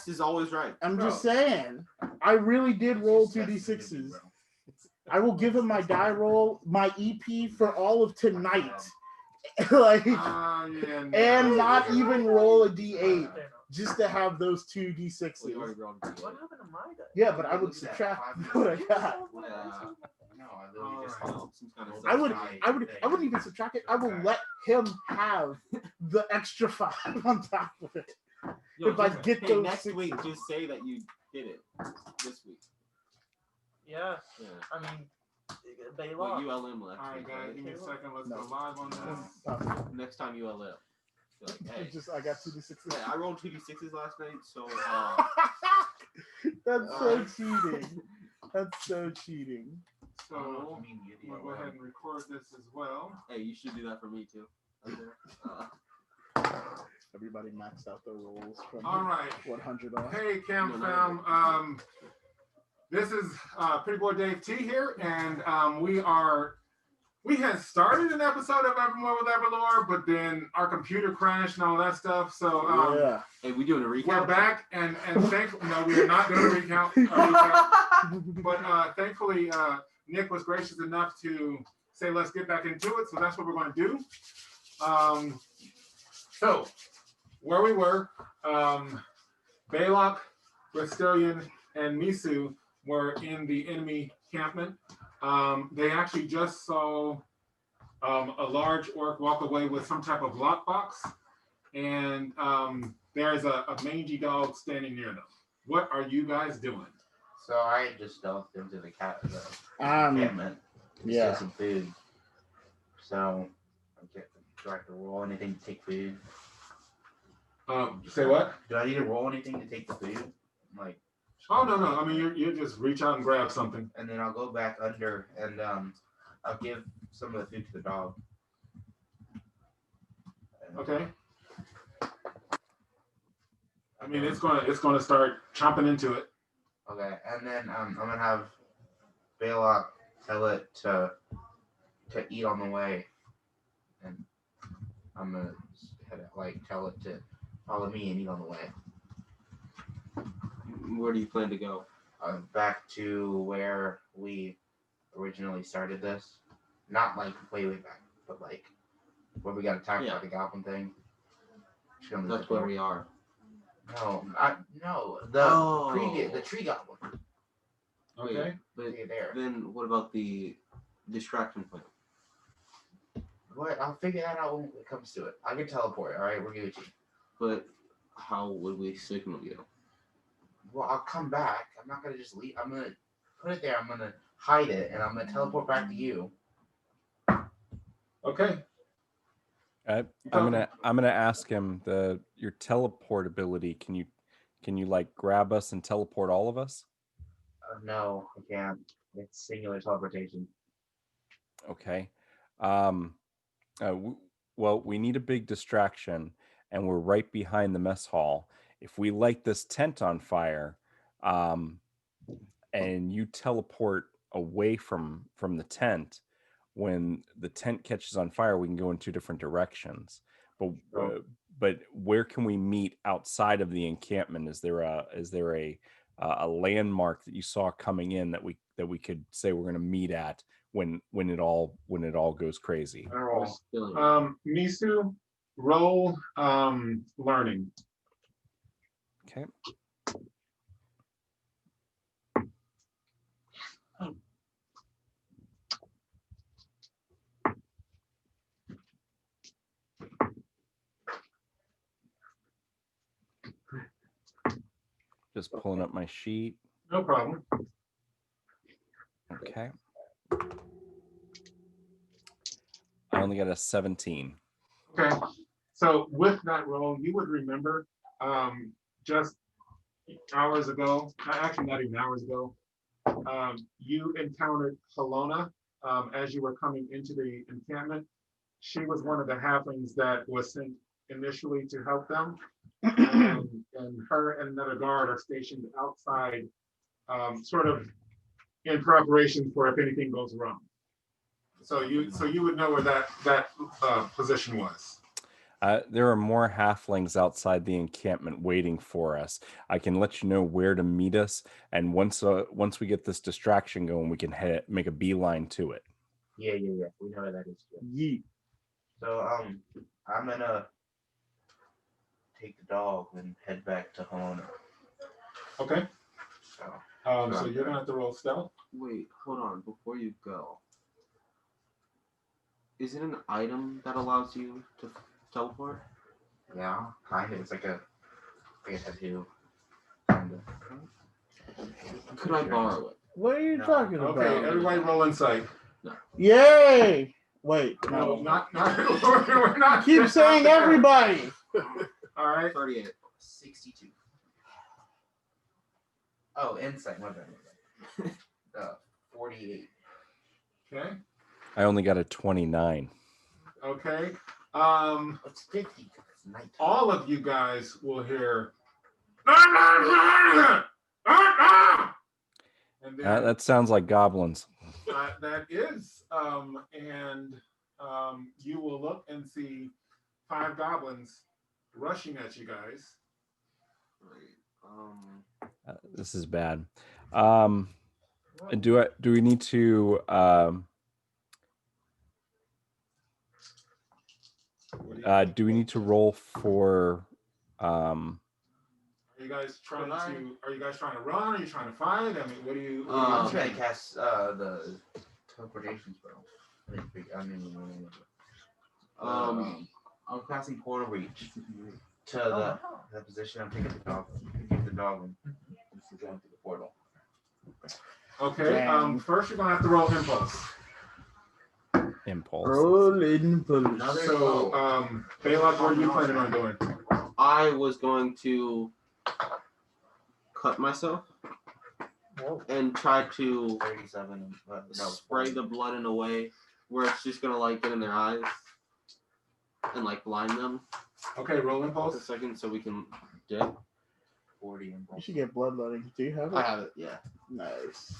best is always right. I'm just saying. I really did roll 2d6s. I will give him my die roll, my EP for all of tonight. And not even roll a d8 just to have those 2d6s. What happened to my die? Yeah, but I would subtract what I got. I wouldn't even subtract it. I will let him have the extra 5 on top of it. If I get those next week, just say that you did it this week. Yeah. I mean, Belac. Well, ULM left. All right, guys, give me a second. Let's go live on this. Next time ULM. Like, hey, I got 2d6s. Hey, I rolled 2d6s last night, so. That's so cheating. That's so cheating. So we'll go ahead and record this as well. Hey, you should do that for me too. Everybody maxed out their rolls from all right. 100 off. Hey, Camp Fam. This is Pretty Boy Dave T here, and we had started an episode of EverMore with EverLore, but then our computer crashed and all that stuff. So hey, we doing a recount? We're back, and thankfully, no, we are not doing a recount. But thankfully, Nick was gracious enough to say, let's get back into it. So that's what we're going to do. So where we were, Belac, Rastilian, and Misu were in the enemy encampment. They actually just saw a large orc walk away with some type of lockbox, and there's a mangy dog standing near them. What are you guys doing? So I just stealthed into the encampment to get some food. So do I have to roll anything to take food? Say what? Do I need to roll anything to take the food? Like. Oh no! I mean, you just reach out and grab something, and then I'll go back under and I'll give some of the food to the dog. Okay. I mean, it's gonna start chomping into it. Okay, and then I'm gonna have Belac tell it to eat on the way, and I'm gonna tell it to follow me and eat on the way. Where do you plan to go? Back to where we originally started this. Not like way back, but like where we got attacked by the goblin thing. That's where we are. No, the tree goblin. Okay. But then what about the distraction plan? What? I'll figure that out when it comes to it. I can teleport, alright? We're Gucci. But how would we signal you? Well, I'll come back. I'm not gonna just leave. I'm gonna put it there. I'm gonna hide it, and I'm gonna teleport back to you. Okay. I'm gonna ask him your teleport ability. Can you like grab us and teleport all of us? No, I can't. It's singular teleportation. Okay. Well, we need a big distraction, and we're right behind the mess hall. If we light this tent on fire, and you teleport away from the tent, when the tent catches on fire, we can go in 2 different directions. But where can we meet outside of the encampment? Is there a landmark that you saw coming in that we could say we're going to meet at when it all goes crazy? Misu, roll learning. Okay. Just pulling up my sheet. No problem. Okay. I only got a 17. Okay. So with that roll, you would remember just hours ago, actually not even hours ago, you encountered Helona as you were coming into the encampment. She was one of the halflings that was sent initially to help them. And her and another guard are stationed outside, sort of in preparation for if anything goes wrong. So you would know where that position was. There are more halflings outside the encampment waiting for us. I can let you know where to meet us, and once we get this distraction going, we can make a beeline to it. Yeah. We know where that is. Too. Yeet. So I'm gonna take the dog and head back to Helena. Okay. So So you're gonna have to roll stealth. Wait, hold on. Before you go, is it an item that allows you to teleport? yeah, kind of. It's like a tattoo. Kind of. Could I borrow it? What are you No. talking about? Okay, everybody roll insight. Yay! Wait, No, no. not we're not. Keep saying not there. everybody. All right. 38. 62. Oh, insight. My bad. 48. Okay. I only got a 29. Okay. It's 50 because it's nighttime. All of you guys will hear. And then That sounds like goblins. that is, and you will look and see 5 goblins rushing at you guys. Right. This is bad. Do we need to? Do we need to roll for? Are you guys trying to run? Are you trying to fight? I mean, what do you? I'm trying to cast the teleportation spell. I'm casting portal reach to the position. I'm taking the dog. Keep the dog and just going through the portal. Okay. Dang. First, you're gonna have to roll impulse. Impulse. Rolling bullets. So, Belac, what are you planning on doing? I was going to cut myself and try to 37. spray the blood in a way where it's just gonna like get in their eyes and like blind them Okay, roll for a impulse. second so we can dip. 40 You impulse. should get bloodletting. Do you have it? I have it, yeah. Nice.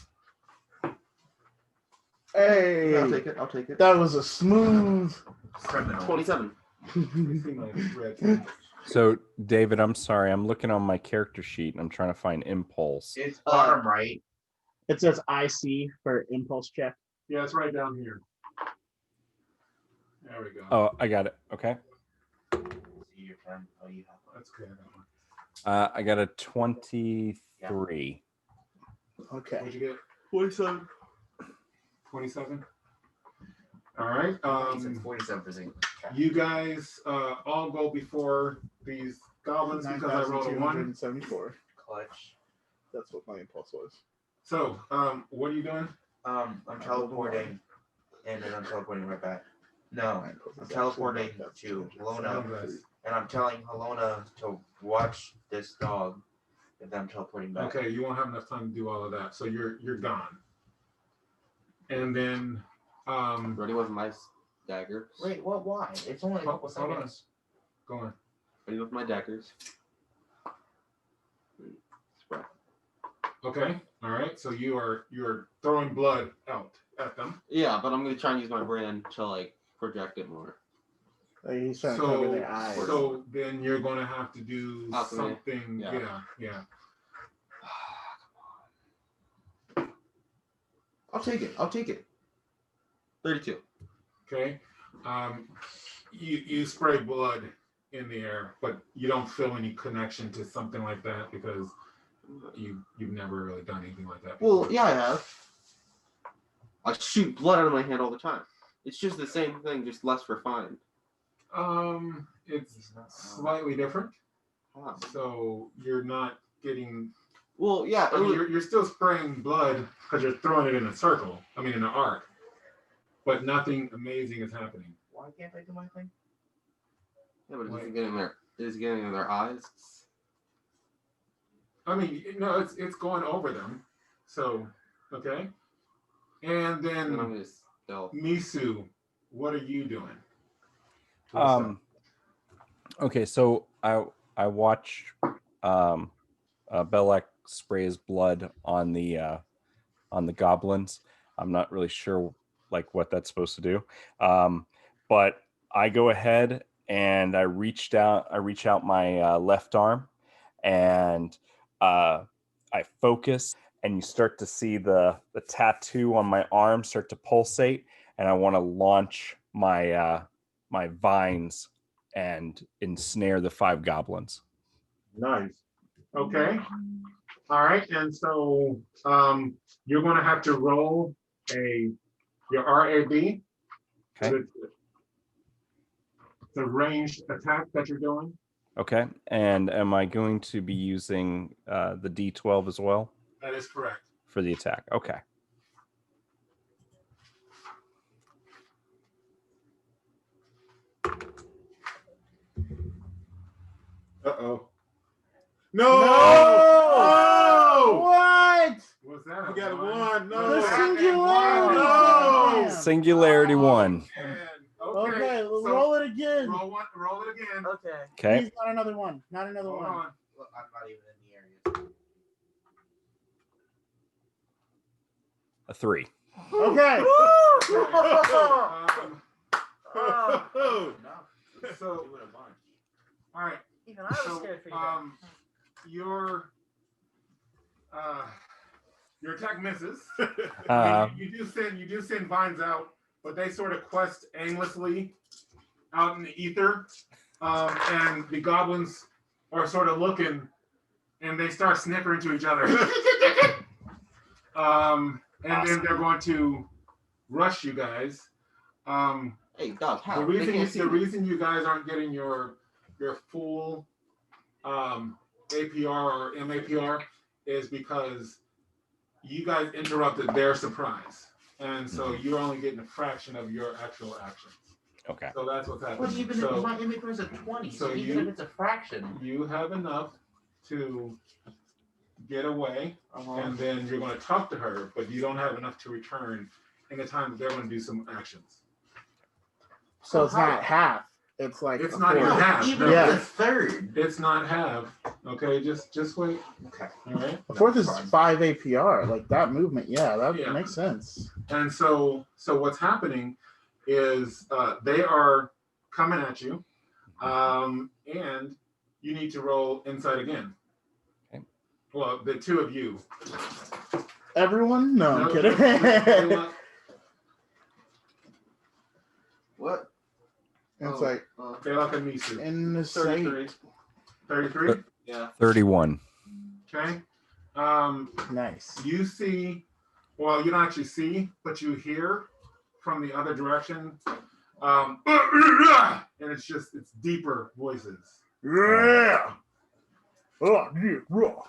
Hey, Yeah, I'll take it. that was a smooth. Criminal. 27. You see my red. So, David, I'm sorry. I'm looking on my character sheet and I'm trying to find impulse. It's bottom right. It says IC for impulse check. Yeah, it's right down here. There we go. Oh, I got it. Okay. See your turn. Oh, you have one. That's good. That one. I got a 23. Okay. What'd you get? 47. 27. All right. 47%. You guys all go before these goblins because I rolled a 1. 9,274. Clutch. That's what my impulse was. So, what are you doing? I'm teleporting, and then I'm teleporting right back. No, I'm teleporting to Helena, and I'm telling Helena to watch this dog. And then I'm teleporting back. Okay, you won't have enough time to do all of that, so you're gone. And then, Ready with my daggers. Wait, what? Why? It's only a couple hold on. seconds. Go on. Ready with my daggers. Spray. Okay. All right. So you're throwing blood out at them. Yeah, but I'm gonna try and use my brand to like project it more. Like he's trying to cover So their eyes. so then you're going to have to do Alchemy. something. Yeah. Yeah. I'll take it. 32. Okay. You spray blood in the air, but you don't feel any connection to something like that because you've never really done anything like that before. Well, yeah, I have. I shoot blood out of my hand all the time. It's just the same thing, just less refined. It's slightly different. Wow. So you're not getting. Well, yeah. I mean, you're still spraying blood because you're throwing it in a circle. I mean, in an arc. But nothing amazing is happening. Why can't I do my thing? Yeah, but is it getting in their eyes? I mean, no, it's going over them. So, okay. And then And I'm just still. Misu, what are you doing? Okay, so I watch Belac sprays blood on the goblins. I'm not really sure like what that's supposed to do, but I go ahead and I reach out my left arm, and I focus, and you start to see the tattoo on my arm start to pulsate, and I want to launch my my vines and ensnare the 5 goblins. Nice. Okay. All right. And so you're going to have to roll your RAB. Okay. The ranged attack that you're doing. Okay. And am I going to be using the D12 as well? That is correct. For the attack. Okay. Uh-oh. No! Oh! What? What's that? You got a 1. No. The No. singularity. Singularity 1. Okay, roll it again. Roll it again. Okay. Okay. Please, not another one. Not another Hold one. on. Look, I'm not even in the area. A 3. Okay. Oh. No. So, Do it a bunch. all right. Even I was So, scared for you. your attack misses. Uh, you do send vines out, but they sort of quest aimlessly out in the ether, and the goblins are sort of looking, and they start snickering to each other. And then they're going to rush you guys. Hey, dog. How? The reason you guys aren't getting your full APR or MAPR is because you guys interrupted their surprise, and so you're only getting a fraction of your actual actions. okay. So that's what's happening. But even so if my MAPR is a 20, so so even you- if it's a fraction. you have enough to get away, and then you're going to talk to her, but you don't have enough to return in the time that they're going to do some actions. So it's not half. It's like It's a not even fourth. half. Even No, if it's a third. it's not half. Okay, just wait. Okay. All right. A fourth is Fine. 5 APR. Like that movement. Yeah, that Yeah. makes sense. And so what's happening is they are coming at you, and you need to roll inside again. Okay. Well, the two of you. Everyone? No, I'm kidding. Belac, What? It's like Belac and Misu. in the same. 33. 33. Yeah. 31. Okay. Nice. You see, well, you don't actually see, but you hear from the other direction. And it's deeper voices. Yeah. Oh, yeah. Raw.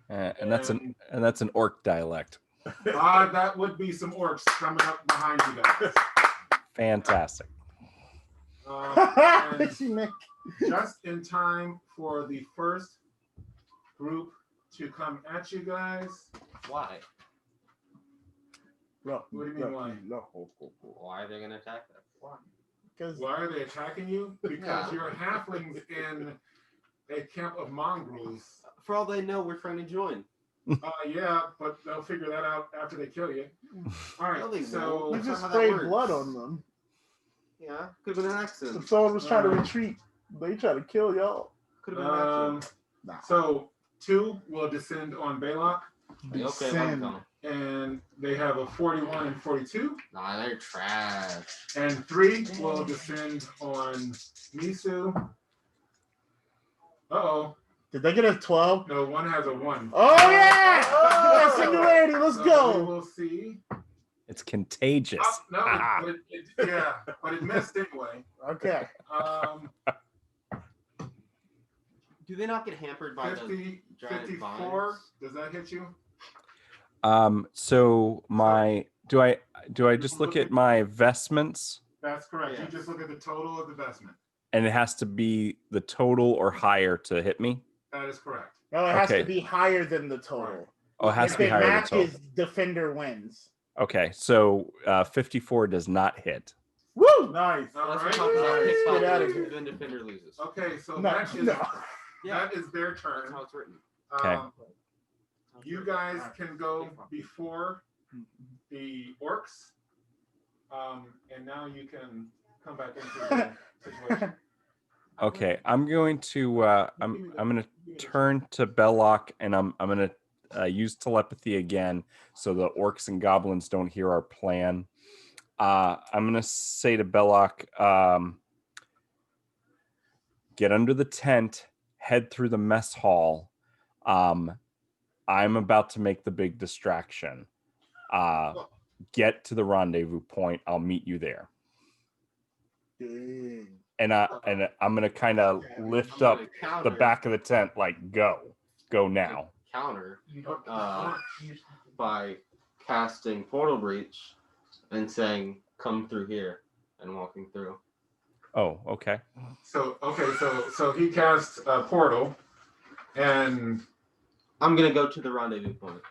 And that's an orc dialect. That would be some orcs coming up behind you guys. Fantastic. And Pixie Nick. just in time for the first group to come at you guys. Why? No, What do you mean, why? No. Why are they gonna attack us? Why? Because Why are they attacking you? Because Yeah. you're halflings in a camp of mongrels. For all they know, we're trying to join. Yeah, but they'll figure that out after they kill you. All No, they right, so won't. we That's not just how that sprayed works. blood on them. Yeah, could have been an accident. If someone was trying to retreat, they try to kill y'all. Could have been an accident. Nah. so 2 will descend on Belac, Okay, Descend. welcome. and they have a 41 and 42, Nah, they're trash. and 3 will descend on Misu. Uh-oh. Did they get a 12? No, 1 has a 1. Oh yeah! Oh! Singularity, let's So go. we will see. It's contagious. Oh, no, Ah. but it missed anyway. Okay. Do they not get hampered by 50, the giant 54. vines? Does that hit you? So my do I just look at my vestments, That's correct. Yeah. You just look at the total of the vestment. and it has to be the total or higher to hit me? That is correct. No, it has Okay. to be higher than the total. Oh, it has If to be it higher than total. matches, defender wins. Okay, so 54 does not hit. Woo! Nice. All That's what right. talking about. Pick Get five outta loses, here. then defender loses. Okay, so No, that is no. Yeah, that is their that's turn. how it's written. Okay. You guys can go before the orcs, and now you can come back into the situation. Okay, I'm going to I'm going to turn to Belac, and I'm going to use telepathy again, so the orcs and goblins don't hear our plan. I'm going to say to Belac, get under the tent, head through the mess hall. I'm about to make the big distraction. Get to the rendezvous point. I'll meet you there. And I'm gonna kind of lift up the back of the tent, like go now. Counter You don't use by casting portal breach and saying, "Come through here," and walking through. Oh, okay. So he casts a portal, and I'm gonna go to the rendezvous point.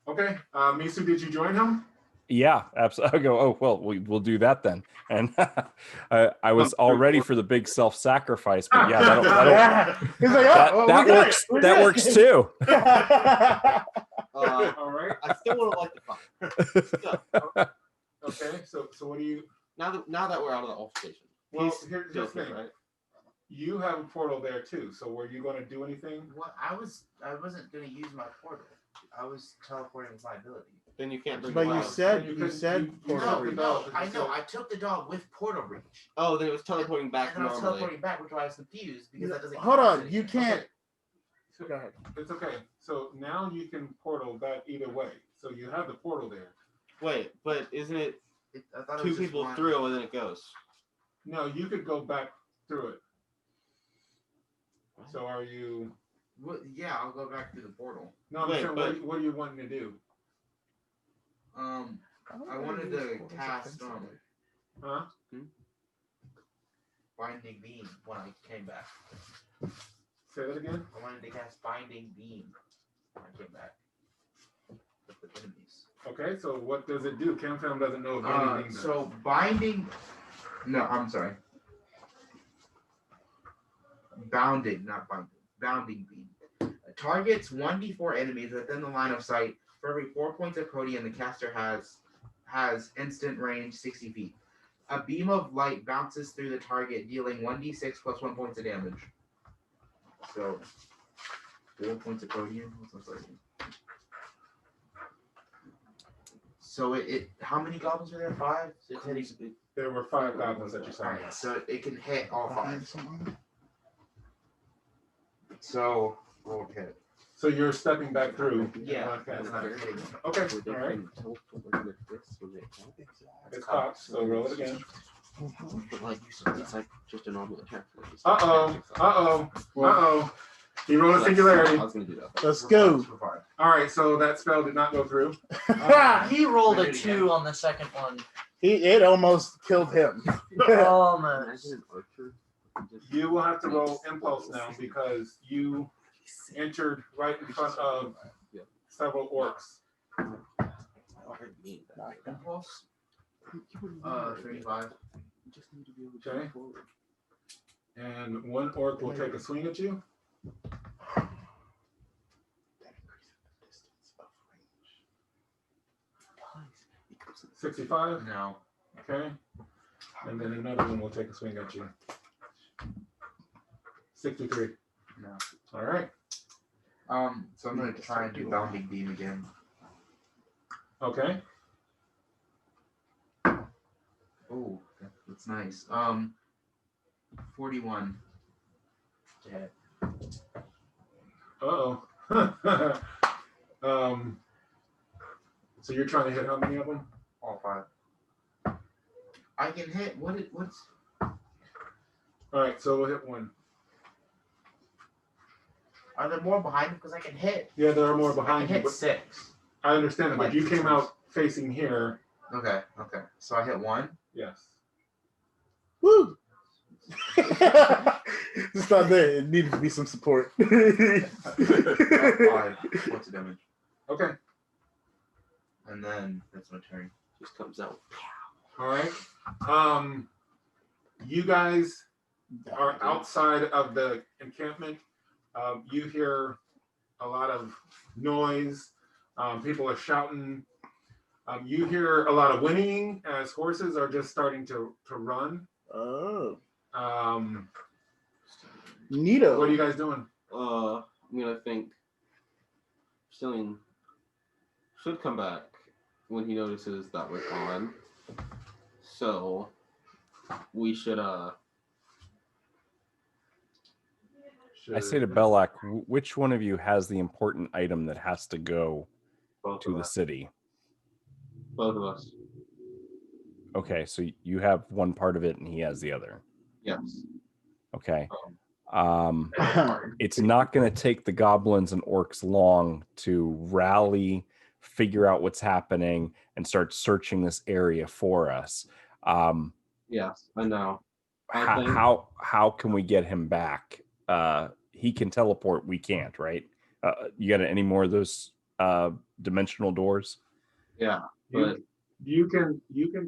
okay, Misu, did you join him? Yeah, absolutely. I go, oh, well, we'll do that then. And I was all ready for the big self-sacrifice, but yeah, that'll Yeah. He's like, oh, that we're works. good. That works too. All right. I still would have liked to fight. Still. Okay. So what do you? Now that we're out of the altercation. Well, here's the joking, thing. right? You have a portal there too. So were you going to do anything? What I wasn't gonna use my portal. I was teleporting with my ability. Then you can't bring. But the you dog. said You you could- said you portal took the breach. dog. I know. I took the dog with portal breach. Oh, then it was teleporting back And then I was normally. teleporting back, which I was confused because that doesn't. Hold count on, as you anything. can't. So Go ahead. it's okay. So now you can portal back either way. So you have the portal there. Wait, but isn't it I thought it two was just people one. through and then it goes? No, you could go back through it. So are you? Well, yeah, I'll go back to the portal. No, I'm Wait, saying, but- what are you wanting to do? I wanted to cast Huh? Binding Beam when I came back. Say that again. I wanted to cast Binding Beam when I came back with the enemies. Okay, so what does it do? CamFam doesn't know if anything does. So binding. No, I'm sorry. Bounding, not binding. Bounding Beam. Targets 1d4 enemies within the line of sight. For every 4 points of Codian, the caster has instant range 60 feet. A beam of light bounces through the target, dealing 1d6 plus 1 points of damage. So, 4 points of Codian. So it how many goblins are there? 5? So it's hitting. There were 5 goblins that you saw. Alright, so it can hit all 5. So roll hit. So you're stepping back through. Yeah, Okay. that's not hitting. Okay. All right. It's cocked. So roll it again. But like it's like just a normal attack. He rolled a singularity. I was gonna do that. Let's go. All right. So that spell did not go through. He rolled a 2 on the second one. It almost killed him. Almost. Imagine an archer. You will have to roll impulse now because you entered right in front of several orcs. Impulse? 35. You just need to be able to Okay. move forward. And one orc will take a swing at you. 65. No. Okay. And then another one will take a swing at you. 63. No. All right. So I'm gonna try and do Bounding Beam again. Okay. Oh, that's nice. 41 to hit. Uh-oh. So you're trying to hit how many of them? All 5. I can hit. What's? All right, so we'll hit one. Are there more behind me? Because I can hit. Yeah, there are more I can behind you, hit but 6. I understand that. But you came out facing here. Okay. So I hit 1. Yes. Woo! Just thought that it needed to be some support. 5 points of damage. Okay. And then that's my turn. Just comes out. All right. You guys are outside of the encampment. You hear a lot of noise. People are shouting. You hear a lot of whinnying as horses are just starting to run. Oh. Um, Neato. what are you guys doing? I'm gonna think Rastilian should come back when he notices that we're gone. So we should I say to Belac, which one of you has the important item that has to go both to of the us. city? Both of us. Okay, so you have one part of it and he has the other. Yes. Okay. It's not going to take the goblins and orcs long to rally, figure out what's happening, and start searching this area for us. Yes, I know. How can we get him back? He can teleport. We can't, right? You got any more of those dimensional doors? Yeah, but You can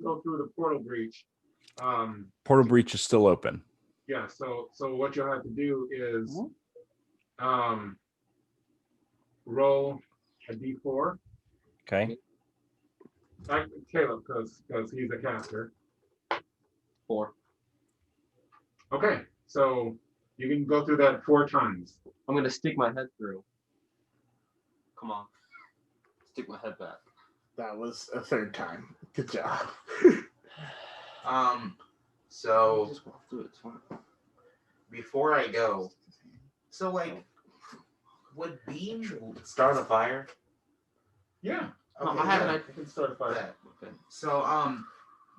go through the portal breach. Portal breach is still open. Yeah. So what you'll have to do is roll a d4. Okay. Caleb, because he's a caster. 4. Okay, so you can go through that 4 times. I'm gonna stick my head through. Come on. Stick my head back. That was a 3rd time. Good job. So Just walk through it. It's fine. before I go, so like, would beam start a fire? Yeah. Okay, I have yeah. I can start a fire. Yeah. So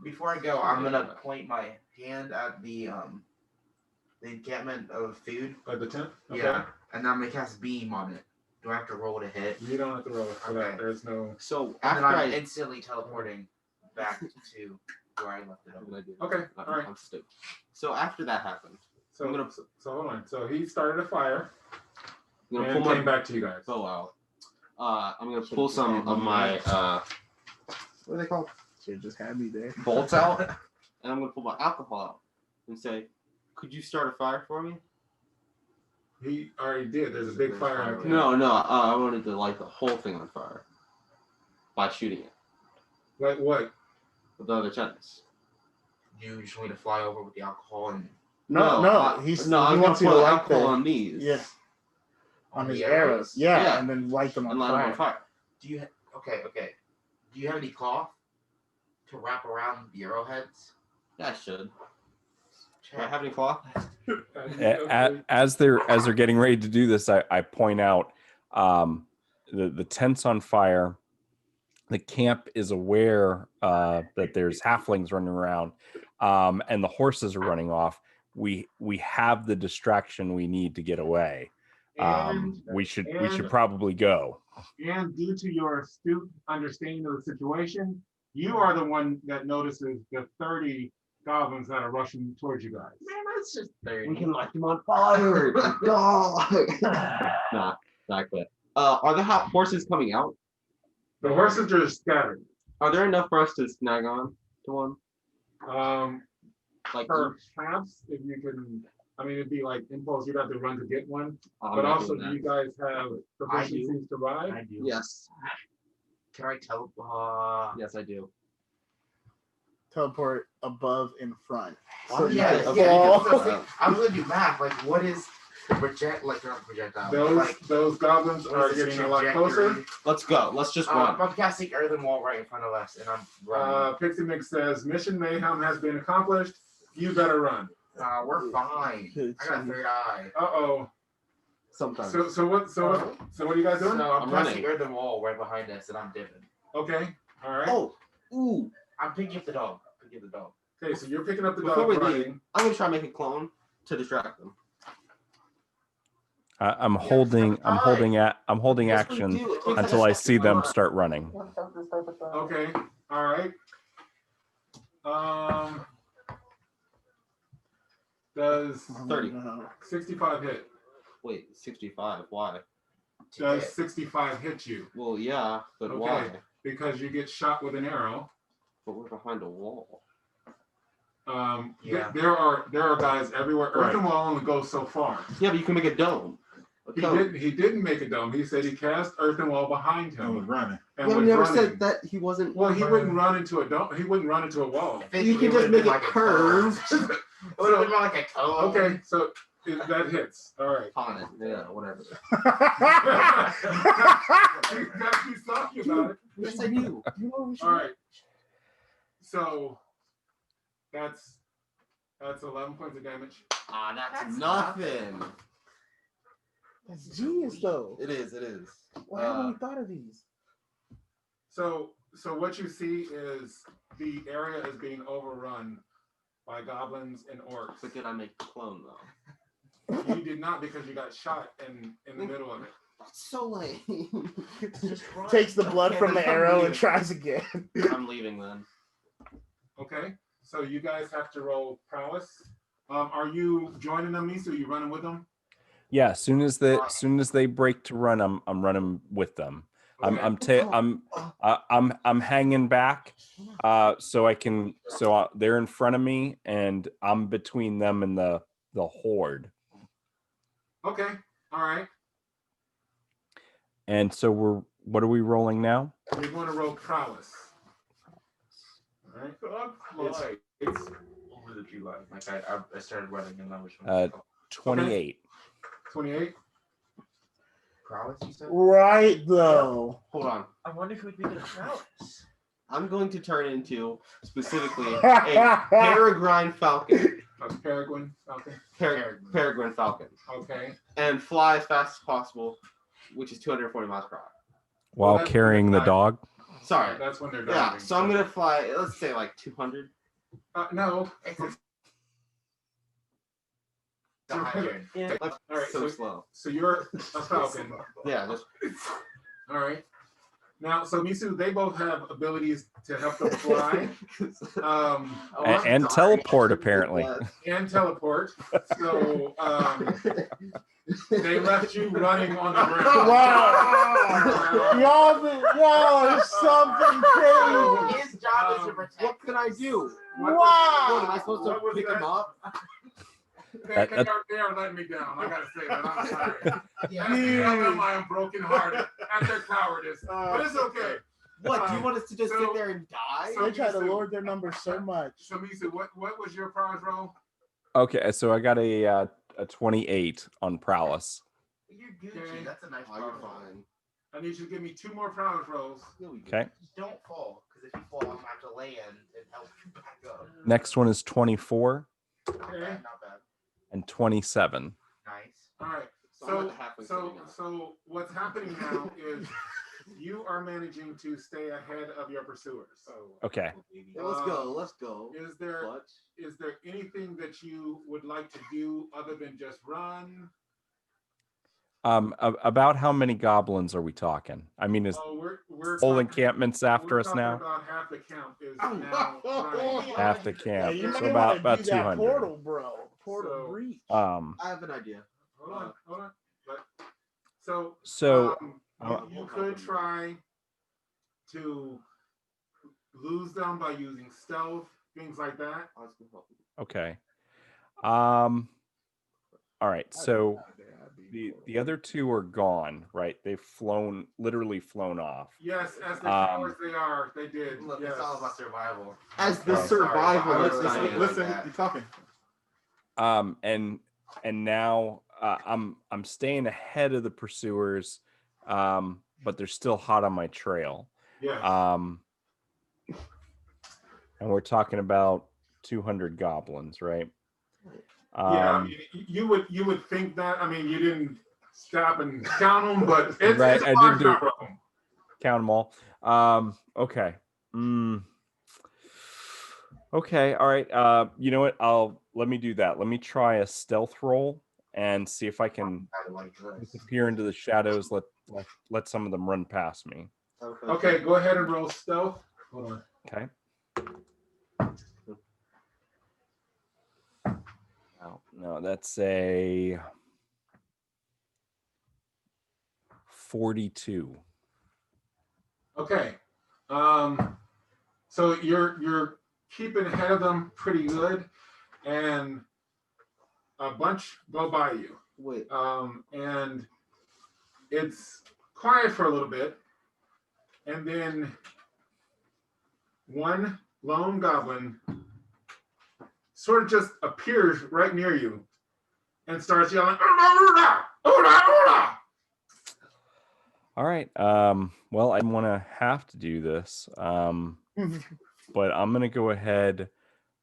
before I go, I'm gonna point my hand at the encampment of food. At the tent? Okay. Yeah. And I'm gonna cast beam on it. Do I have to roll to hit? You don't have to roll it for that. There's no. So And after then I'm I instantly teleporting back to where I left it. I'm gonna do Okay, I'm, alright. I'm stupid. So after that happened, So, I'm gonna- so hold on. So he started a fire I'm gonna and pull came my back to you guys. bow out. I'm gonna pull some of my what are they called? Should just had me there. Bolts out, and I'm gonna pull my alcohol out and say, "Could you start a fire for me?" He already did. There's a big fire. in the camp. No. I wanted to light the whole thing on fire by shooting it Like what? with the other tents. You just want me to fly over with the alcohol and No, he I'm gonna wants you to put light alcohol the on these. yeah on the his arrows. Yeah, Yeah. and then light them on and light them on fire. fire. Do you okay. Do you have any cloth to wrap around the arrowheads? Yeah, I should. Do I have any cloth? As they're getting ready to do this, I point out the tent's on fire. The camp is aware that there's halflings running around, and the horses are running off. We have the distraction we need to get away. We should probably go. And due to your astute understanding of the situation, you are the one that notices the 30 goblins that are rushing towards you guys. Man, that's just 30. We can light them on fire. Nah, not good. Are the horses coming out? The horses are scattered. Are there enough for us to snag on to one? Like Perhaps if you can, I mean, it'd be like impulse. You'd have to run to get one. I'm But not also, doing do you guys have proficiencies to ride? I do. Yes. Can I teleport? Yes, I do. Teleport above in front. Oh, you yeah, can yeah. fall. I'm gonna do math. Like, what is the projectile? Those goblins what are is this getting a lot trajectory? closer. Let's go. Let's just run. I'm casting Earthen Wall right in front of us, and I'm running. Pixie Mix says mission mayhem has been accomplished. You better run. We're fine. I got a third eye. Uh-oh. Sometimes. So what are you guys doing? So I'm I'm casting running. Earthen Wall right behind us, and I'm dipping. Okay. All right. Oh, ooh. I'm picking up the dog. Okay, so you're picking up the Before dog we running. leave, I'm gonna try to make a clone to distract them. I'm holding action until I see them start running. Okay. All right. Does 30. 65 hit? Wait, 65. Why? Does 65 hit you? Well, yeah, but Okay. why? Because you get shot with an arrow. But we're behind a wall. There are guys everywhere. Right. Earthen Wall only goes so far. Yeah, but you can make a dome. He didn't make a dome. He said he cast earthen wall behind I was him. running. And You was never running. said that he wasn't. Well, he wouldn't run into a dome. He wouldn't run into a wall. You can just make it curve. It would have been more like a cone. Okay, so that hits. All right. Fine. Yeah, whatever. He's talking about it. Yes, I do. All right. So that's 11 points of damage. Ah, that's That's nothing. That's genius, though. It is. It is. Why haven't we thought of these? So what you see is the area is being overrun by goblins and orcs. But did I make the clone though? You did not because you got shot in the middle of it. That's so lame. Takes the blood from the arrow and tries again. I'm leaving then. Okay, so you guys have to roll prowess. Are you joining them, Misu? Are you running with them? Yeah, as soon as they break to run, I'm running with them. Okay. I'm hanging back, so they're in front of me, and I'm between them and the horde. Okay, all right. And so what are we rolling now? You're going to roll prowess. All right. It's over the tree line. Like I started running and I was 28. 28. Prowess, you said? Right, though. Hold on. I wonder if we could get a prowess. I'm going to turn into specifically a peregrine falcon. A peregrine falcon. Peregrine falcon. Okay. And fly as fast as possible, which is 240 miles per hour. While that's carrying the fine. dog. Sorry. That's when they're Yeah, diving. so I'm gonna fly. Let's say like 200. No. It's All 100. Yeah. That's right, so so- slow. So you're a falcon. Yeah, just All right. Now, so Misu, they both have abilities to help them fly. And teleport, apparently. And teleport. So they left you running on the ground. Wow. Y'all are something crazy. His job is to protect. what can I do? What What, am I supposed to What was pick that? him up? They That- are letting me down. I gotta say that. I'm sorry. Yeah. Tell them I am brokenhearted at their cowardice, but it's okay. What, do you want us to just So- sit there and die? They try to lord their numbers so much. So Misu, what was your prize roll? Okay, so I got a 28 on prowess. You're Gucci. Okay. That's a nice Oh, you're problem. fine. I need you to give me 2 more prize rolls. Here we go. Okay. Just don't fall, because if you fall, I'm gonna have to land and help you back up. Next one is 24 Not Okay. bad, not bad. and 27. Nice. All right. So I'm at the halfway point now. So what's happening now is you are managing to stay ahead of your pursuers. Okay. Yeah, let's go. Let's go. Is there Clutch. anything that you would like to do other than just run? About how many goblins are we talking? I mean, is Oh, we're whole talking- encampments after we're us talking now? About half the count is Oh. now running. Half the Yeah, camp, you so might about want to do that 200. portal, bro. Portal So- breach. I have an idea. Hold on. So So you could try to lose them by using stealth, things like that. I was gonna help you. okay. All right. So the other two are gone, right? They've literally flown off. Yes, as the Um, cowards they are, they did. Look, yes. it's all about survival. As the Oh, sorry, survivalist, I I was am. Listen, you're talking. And now I'm staying ahead of the pursuers, but they're still hot on my trail. Yes. And we're talking about 200 goblins, right? Yeah, I mean, you would think that. I mean, you didn't stop and count them, but it's, Right, it's I a large did do- number of them. Count them all. Okay. Okay. All right. You know what? Let me do that. Let me try a stealth roll and see if I can I like this. disappear into the shadows. Let some of them run past me. Okay, go ahead and roll stealth. Hold on. Okay. No, that's a 42. Okay. So you're keeping ahead of them pretty good, and a bunch go by you. Wait. And it's quiet for a little bit, and then one lone goblin sort of just appears right near you and starts yelling, "Ola, ola, ola!" All right. Well, I want to have to do this, but I'm gonna go ahead.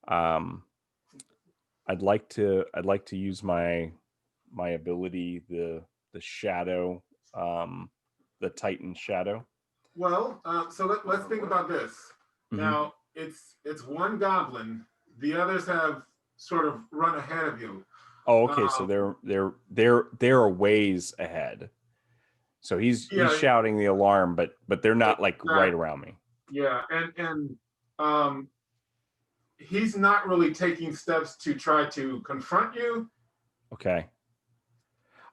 I'd like to use my ability, the shadow, the Titan shadow. Well, so let's think about this. Now it's one goblin. The others have sort of run ahead of you. Oh, okay. So they're a ways ahead. So he's shouting the alarm, but they're not like right around me. Yeah, and he's not really taking steps to try to confront you. Okay.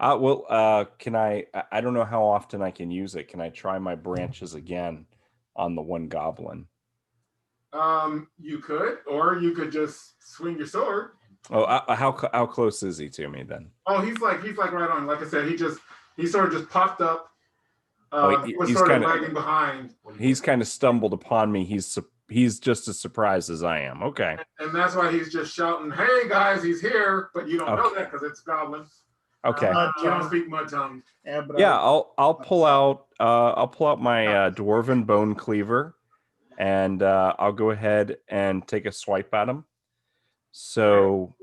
Can I don't know how often I can use it. Can I try my branches again on the one goblin? You could, or you could just swing your sword. Oh, how close is he to me then? Oh, he's like right on. Like I said, he sort of just popped up. Was He's sort of kinda lagging behind. He's kind of stumbled upon me. He's just as surprised as I am. Okay. And that's why he's just shouting, "Hey guys, he's here!" But you don't know that because it's goblins. Okay. You don't speak mud tongue. Yeah, I'll pull out my dwarven bone cleaver, and I'll go ahead and take a swipe at him. So,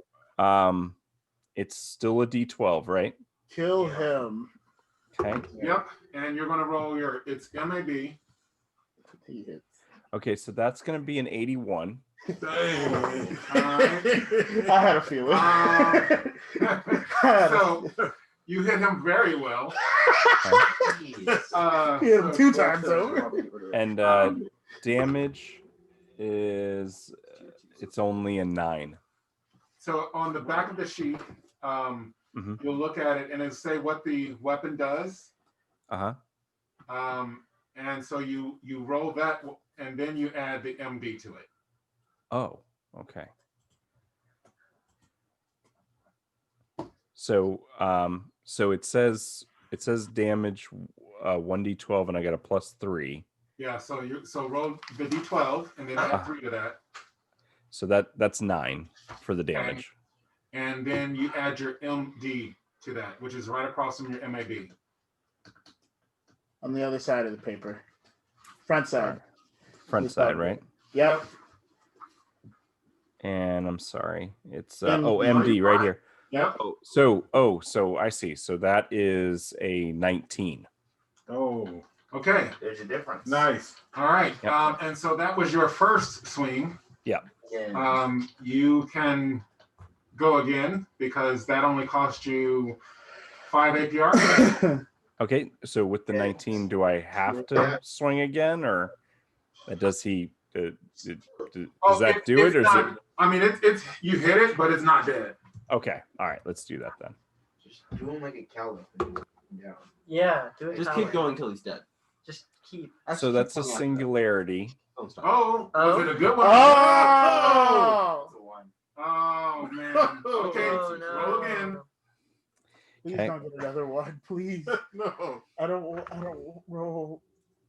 it's still a D12, right? Kill him. Okay. Yep. And you're gonna roll it's MAB. Okay, so that's gonna be an 81. Dang. I had a feeling. So you hit him very well. Hit him 2 times over. And damage is it's only a 9. So on the back of the sheet, you'll look at it and it'll say what the weapon does. And so you roll that, and then you add the MB to it. Oh, okay. So so it says damage 1d12, and I got a +3. Yeah. So roll the D12 and then add 3 to that. So that's 9 for the damage. And then you add your MD to that, which is right across from your MAB. On the other side of the paper. Front side. Front side, right? Yep. And I'm sorry. It's MD. MD right here. Yep. So I see. So that is a 19. Oh, okay. There's a difference. Nice. All right. Yep. And so that was your first swing. Yeah. You can go again because that only cost you 5 APR. Okay. So with the 19, do I have to swing again, or does he? Does that do it, or is it? I mean, it's you hit it, but it's not dead. Okay. All right. Let's do that then. Just do him like a Kaliff. Yeah. Yeah, do it. Just that keep way. going till he's dead. Just keep. So that's a singularity. Don't stop. Oh, was it a good one? Oh! Oh man. Okay. Oh, no. Roll again. Please Okay. don't get another one, please. No. I don't roll.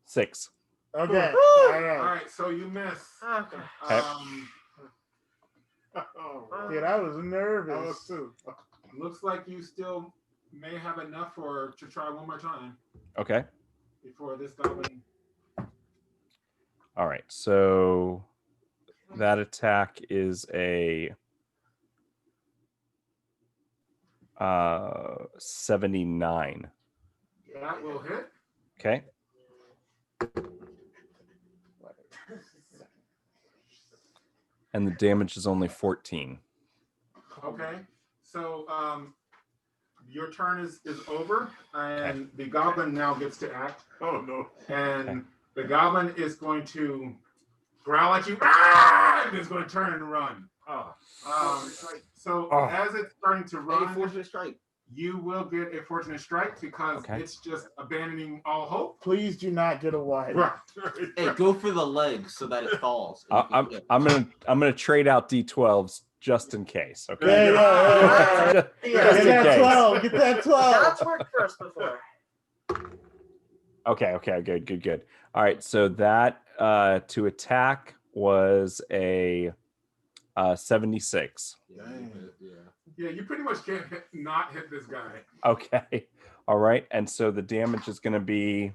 6. Okay. All All right. right. So you miss. Okay. Oh, Dude, I was I was nervous. too. Looks like you still may have enough to try one more time Okay. before this goblin. All right. So that attack is a 79. That will hit. Okay. And the damage is only 14. Okay. So your turn is over, and the goblin now gets to act. Oh no. And the goblin is going to growl at you, and it's going to turn and run. So as it's starting to run, Fortunate strike. you will get a fortunate strike because it's just abandoning all hope. Please do not get a one. Right. Hey, go for the legs so that it falls. I'm gonna trade out D12s just in case. Okay. Yeah. Just Get in that case. 12. Get that 12. That's worked for us before. Okay, good. All right, so that to attack was a 76. Yeah, you pretty much can't not hit this guy. Okay, all right, and so the damage is going to be.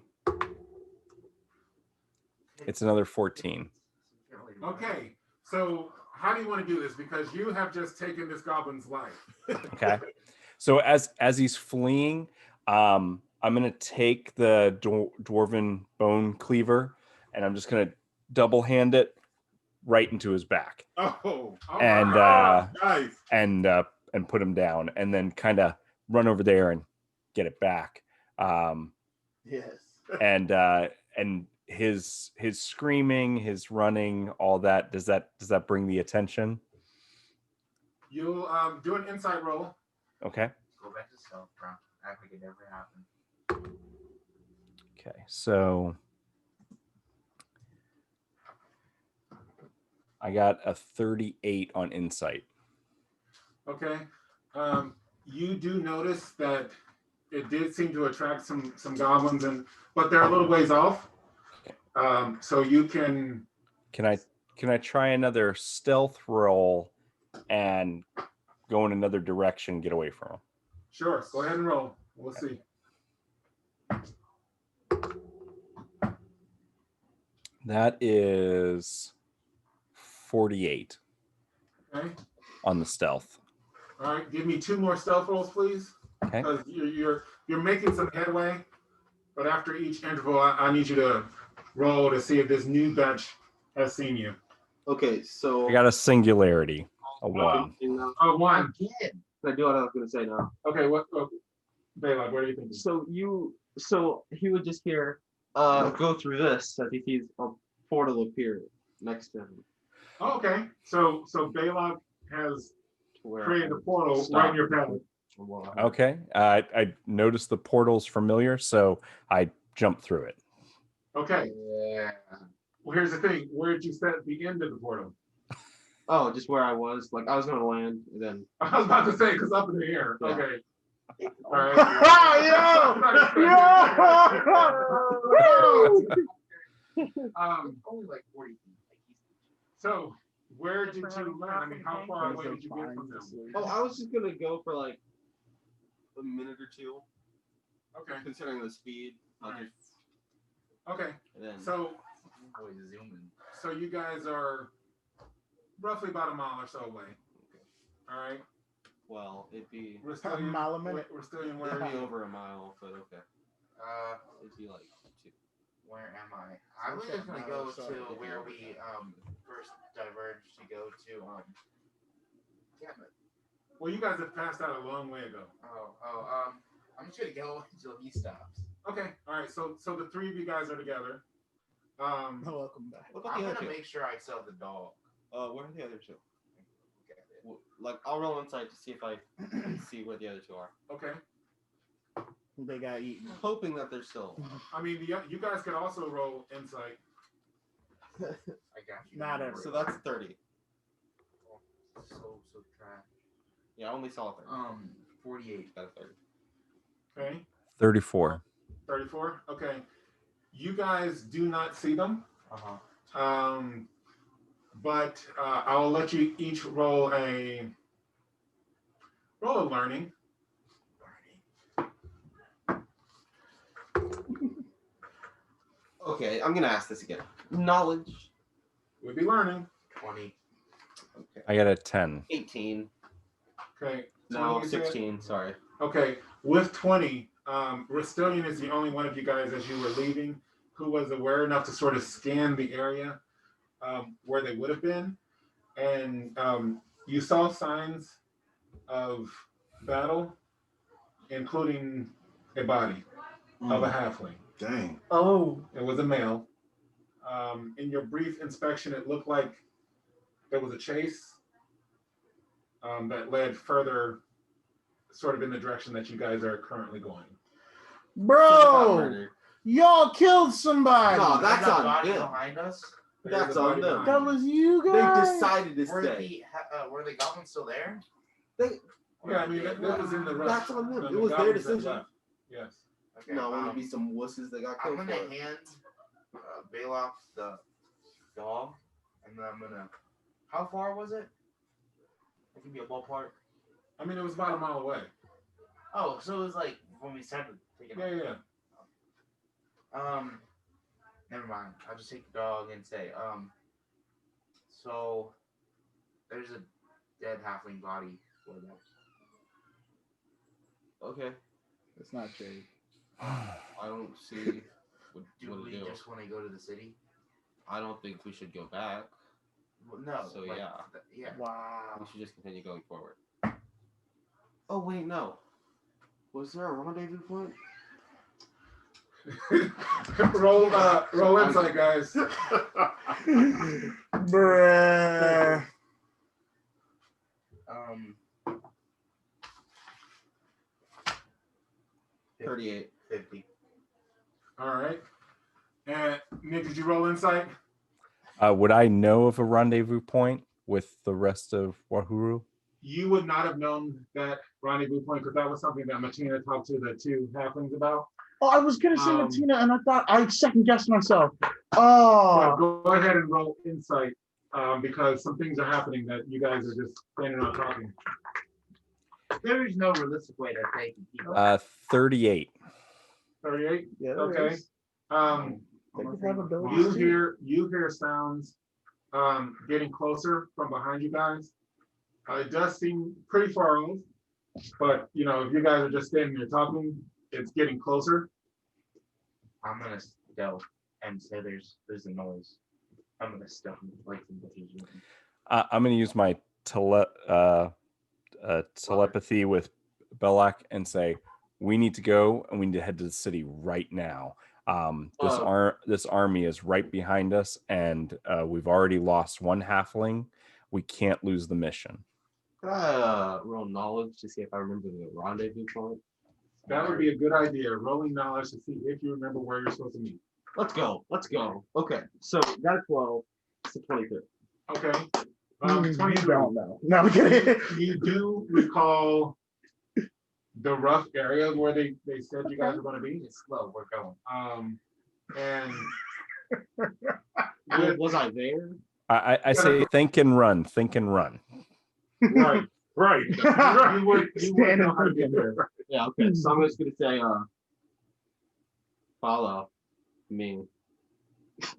It's another 14. Okay, so how do you want to do this? Because you have just taken this goblin's life. Okay, so as he's fleeing, I'm gonna take the dwarven bone cleaver, and I'm just gonna double hand it right into his back, and nice. and put him down, and then kind of run over there and get it back. Yes. And his screaming, his running, all that. Does that bring the attention? You'll do an insight roll. Okay. Go back to stealth, bro. Act like it never happened. Okay, so I got a 38 on insight. Okay. You do notice that it did seem to attract some goblins, but they're a little ways off. So you can. Can I try another stealth roll and go in another direction, get away from them? Sure. Go ahead and roll. We'll see. That is 48 Okay. on the stealth. All right. Give me 2 more stealth rolls, please. Okay. Because you're making some headway, but after each interval, I need you to roll to see if this new batch has seen you. Okay, so I got a singularity, a 1. Oh, 1. Can I do what I was gonna say now? Okay. What? Belac, what are you thinking? So he would just hear go through this as he sees a portal appear next to him. Oh, okay. So Belac has Where created a portal Stop. right in your path. Okay. I noticed the portal's familiar, so I jumped through it. Okay. Yeah. Well, here's the thing. Where did you set the end of the portal? Oh, just where I was. Like I was gonna land, and then I was about to say, because up in the air. Yeah. Okay. All right. Only like 40 feet. So where did you land? I mean, how far away did you get from them? oh, I was just gonna go for like a minute or two, Okay. considering the speed. I'll Alright. just- Okay. and then So Boy, zooming. you guys are roughly about a mile or so away. All right. well, it'd be Rastilian, mile a minute. Rastilian, where it'd are be you? over a mile, but okay. It'd be like 2. Where am I? I was just gonna go to where we first diverged to go to damn it. Well, you guys have passed out a long way ago. I'm just gonna go until he stops. Okay. All right. So the 3 of you guys are together. Welcome back. What about I'm the other gonna 2? make sure I sell the dog. Where are the other 2? Look at it. Well, like I'll roll inside to see if I can see where the other 2 are. Okay. They got eaten. Hoping that they're still. I mean, you guys could also roll insight. I got you. Not Don't ever. worry So about that's 30. it. so trash. Yeah, I only saw 30. 48. Got a 30. Okay. 34. 34. Okay. You guys do not see them. But I will let you each roll a learning. Okay, I'm gonna ask this again. Knowledge. We'll be learning. 20. Okay. I got a 10. 18. Okay. No, 20 you said? 16. Sorry. Okay. With 20, Rastilian is the only one of you guys as you were leaving who was aware enough to sort of scan the area where they would have been. And you saw signs of battle, including a body of a halfling. Dang. Oh. It was a male. In your brief inspection, it looked like there was a chase that led further sort of in the direction that you guys are currently going. Bro, y'all killed somebody. No, that's There's a on body them. behind us. There's That's a body on them. behind That you. was you They guys. decided to Were stay. the goblins still there? They, Yeah, I mean, that was in the rush. That's on them. when It the was their goblins had decision. left. Yes. Okay. No, want to be some wusses that got I'm killed gonna for it. hand Belac the dog, and then I'm gonna. How far was it? It can be a ballpark. I mean, it was about a mile away. Oh, so it was like when we started taking. Yeah. Never mind. I'll just take the dog and say, so there's a dead halfling body for that. Okay. It's not Jade. I don't see what Do we to do. just want to go to the city? I don't think we should go back. Well, no. So, like, yeah. Yeah. Wow. We should just continue going forward. Oh wait, no. Was there a rendezvous point? roll insight, guys. Bruh. 38. 50. All right. And Nick, did you roll insight? Would I know of a rendezvous point with the rest of Wahuru? You would not have known that rendezvous point because that was something that Martina talked to the two halflings about. Oh, I was gonna say Martina, and I thought I second guessed myself. Yeah, Oh, go ahead and roll insight because some things are happening that you guys are just standing around talking. There is no realistic way to take people. 38. 38. yeah. there Okay. is. You They could have abilities too. hear sounds getting closer from behind you guys. It does seem pretty far off, but you know, if you guys are just standing there talking, it's getting closer. I'm gonna stealth and say there's a noise. I'm gonna stealth like some behavior. I'm going to use my telepathy with Belac and say, we need to go and we need to head to the city right now. This army is right behind us, and we've already lost one halfling. We can't lose the mission. Could I roll knowledge to see if I remember the rendezvous point? That would be a good idea. Rolling knowledge to see if you remember where you're supposed to meet. Let's go. Okay, so that's 12. It's a 22. Okay. You 23. don't know. No, I'm kidding. You do recall the rough areas where they said you guys were going to be. It's slow. We're going. And Was I there? I say think and run. right. You would know how to get there. Yeah, okay. So I'm just gonna say follow me.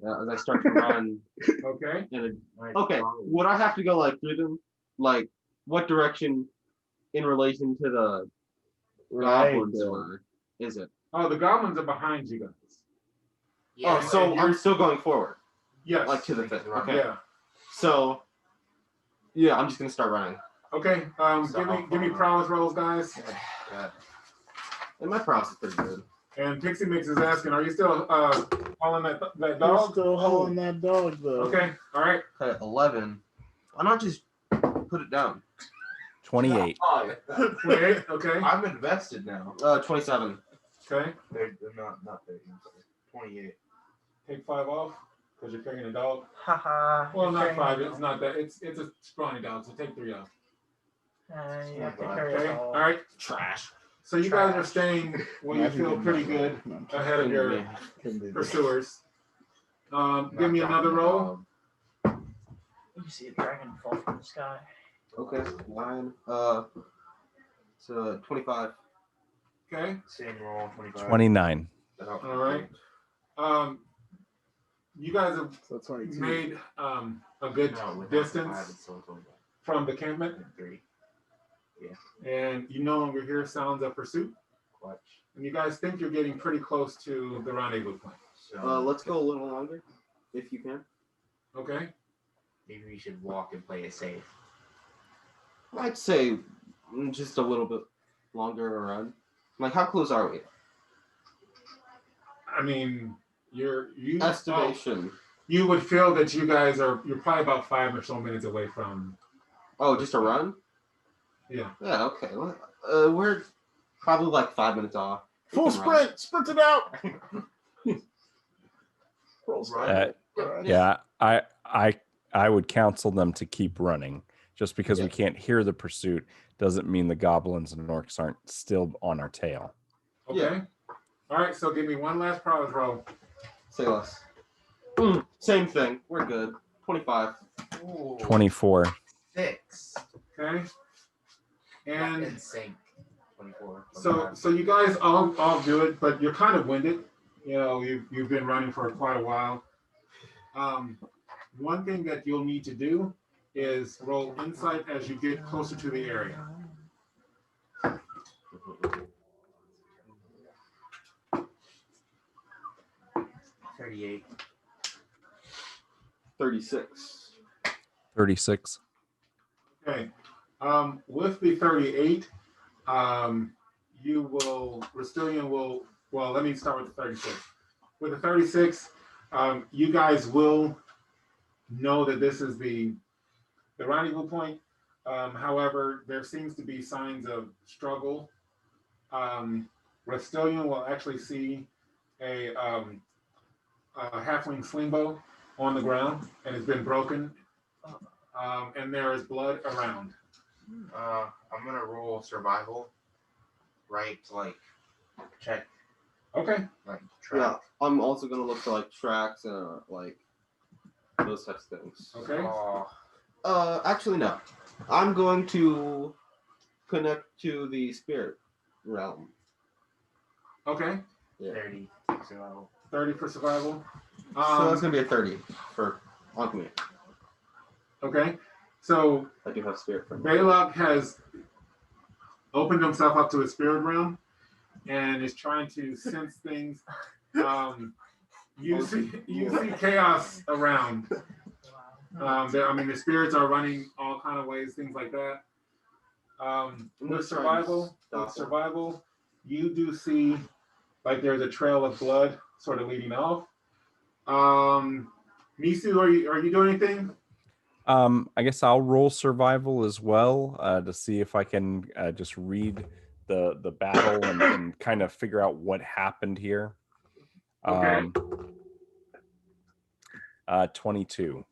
As I start to run. Okay. Okay. Would I have to go like through them? Like what direction in relation to the goblins or is it? Oh, the goblins are behind you guys. Oh, so I'm still going forward. Yes. Like to the fifth. Okay. Yeah. So yeah, I'm just gonna start running. Okay. Give me prowess rolls, guys. And my prowess is pretty good. And Pixie Mix is asking, are you still hauling that I'm dog? still holding that dog though. Okay. All right. Okay, 11. Why not just put it down? 28. 28. Okay. I'm invested now. 27. Okay. They're not 30. 28. Take 5 off because you're carrying a dog. Haha. Well, not 5. It's not that. It's a scrawny dog. So take 3 off. You have to carry Okay. it All all. right. Trash. So you guys are staying where you feel pretty good ahead of your pursuers. Give me another roll. You see a dragon fall from the sky. Okay, 9. So 25. Okay. Same roll. 25. 29. All right. You guys have So 22. made a good No, with distance 5, it's still 25. from the campment, 3. and you no longer hear sounds of pursuit. Clutch. And you guys think you're getting pretty close to the rendezvous point. So Let's go a little longer, if you can. Okay. maybe we should walk and play it safe. I'd say just a little bit longer around. Like, how close are we? I mean, you Estimation. you would feel that you're probably about 5 or so minutes away from. Oh, just a run? Yeah. Yeah, okay. We're probably like 5 minutes off. We Full can run. sprint it out. Full Right. sprint. Yeah, I would counsel them to keep running. Just because we can't hear the pursuit doesn't mean the goblins and orcs aren't still on our tail. Okay. All right, so give me one last prowess roll. Say less. Same thing. We're good. 25. Ooh, 24. 6. Okay. And in sync. 24. so you guys all do it, but you're kind of winded. You know, you've been running for quite a while. One thing that you'll need to do is roll insight as you get closer to the area. 38. 36. 36. Okay. With the 38, Rastilian will, well, let me start with the 36. With the 36, you guys will know that this is the rendezvous point. However, there seems to be signs of struggle. Rastilian will actually see a halfling slingbow on the ground, and it's been broken. And there is blood around. I'm gonna roll survival, right? To like check, Okay. like Yeah, track. I'm also gonna look for like tracks and like those types of things. Okay. Actually no. I'm going to connect to the spirit realm. Okay. Yeah. 30 survival. 30 for survival. So that's gonna be a 30 for on me. Okay. So I do have spirit friend. Belac has opened himself up to the spirit realm and is trying to sense things. You see chaos around. The spirits are running all kind of ways, things like that. With survival, you do see like there's a trail of blood sort of leading off. Misu, are you doing anything? I guess I'll roll survival as well to see if I can just read the battle and kind of figure out what happened here. Okay. 22.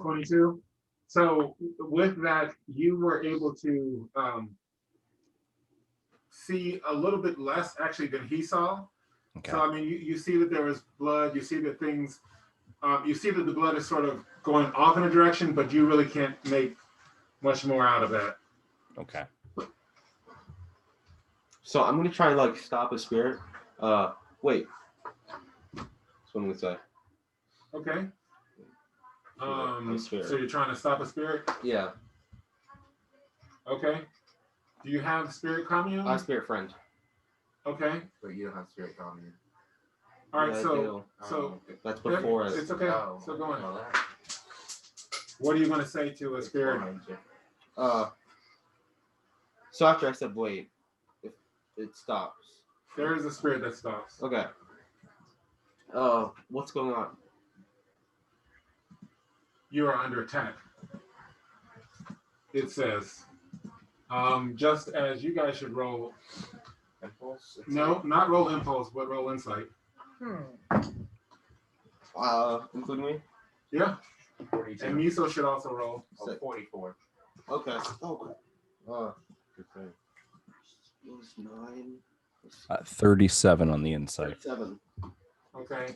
22. So with that, you were able to see a little bit less actually than he saw. Okay. So I mean, you see that there was blood. You see that things. You see that the blood is sort of going off in a direction, but you really can't make much more out of that. Okay. So I'm gonna try and like stop a spirit. Wait. That's what I'm gonna say. Okay. A spirit. So you're trying to stop a spirit? Yeah. Okay. Do you have spirit commune? I have spirit friend. Okay. But you don't have spirit commune. All right. Yeah, I so do. That's before it's okay. Oh, So go on. well, that- What are you going to say to a spirit? So after I said wait, if it stops. There is a spirit that stops. Okay. What's going on? You are under attack. It says. Just as you guys should roll. Impulse? No, not roll impulse, but roll insight. Including me? Yeah. 42. And Miso should also roll. Oh, 44. Okay. Oh. Okay. It was 9. 37 on the inside. 7. Okay.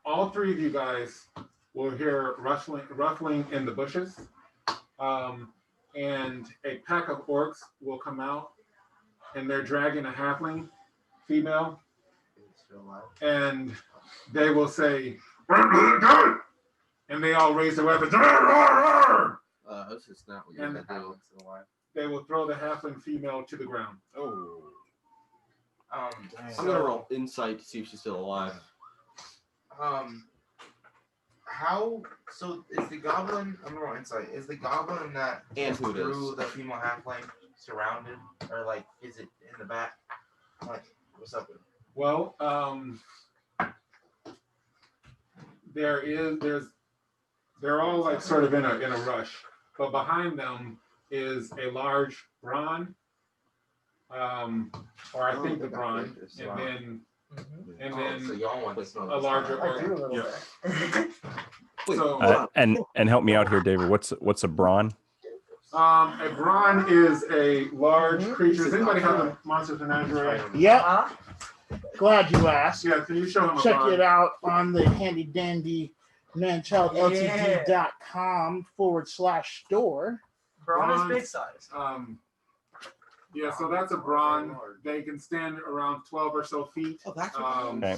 All three of you guys will hear ruffling in the bushes. And a pack of orcs will come out, and they're dragging a halfling female, It's still alive. and they will say, and they all raise their weapons. This is not what you're And gonna do. Halfling's still alive. They will throw the halfling female to the ground. Oh. Um, I'm gonna roll insight to see if she's still alive. How? So is the goblin? I'm gonna roll insight. Is the goblin that And who it threw is. the female halfling surrounded, or like is it in the back? Like, what's up with it? Well, they're all like sort of in a rush, but behind them is a large brawn, or I think the brawn, and So then y'all want this one? a larger I do a orc. little bit. Wait, So And help me out here, David. What's a brawn? a brawn is a large creature. Does anybody have a Monsters Menagerie? Yep. Glad you asked. Yeah, can you show him a Check bond? it out on the handy dandy manchildltd.com/store. Braun is Bronze. big size. Yeah, so that's a brawn. They can stand around 12 or so feet. Oh, that's Okay.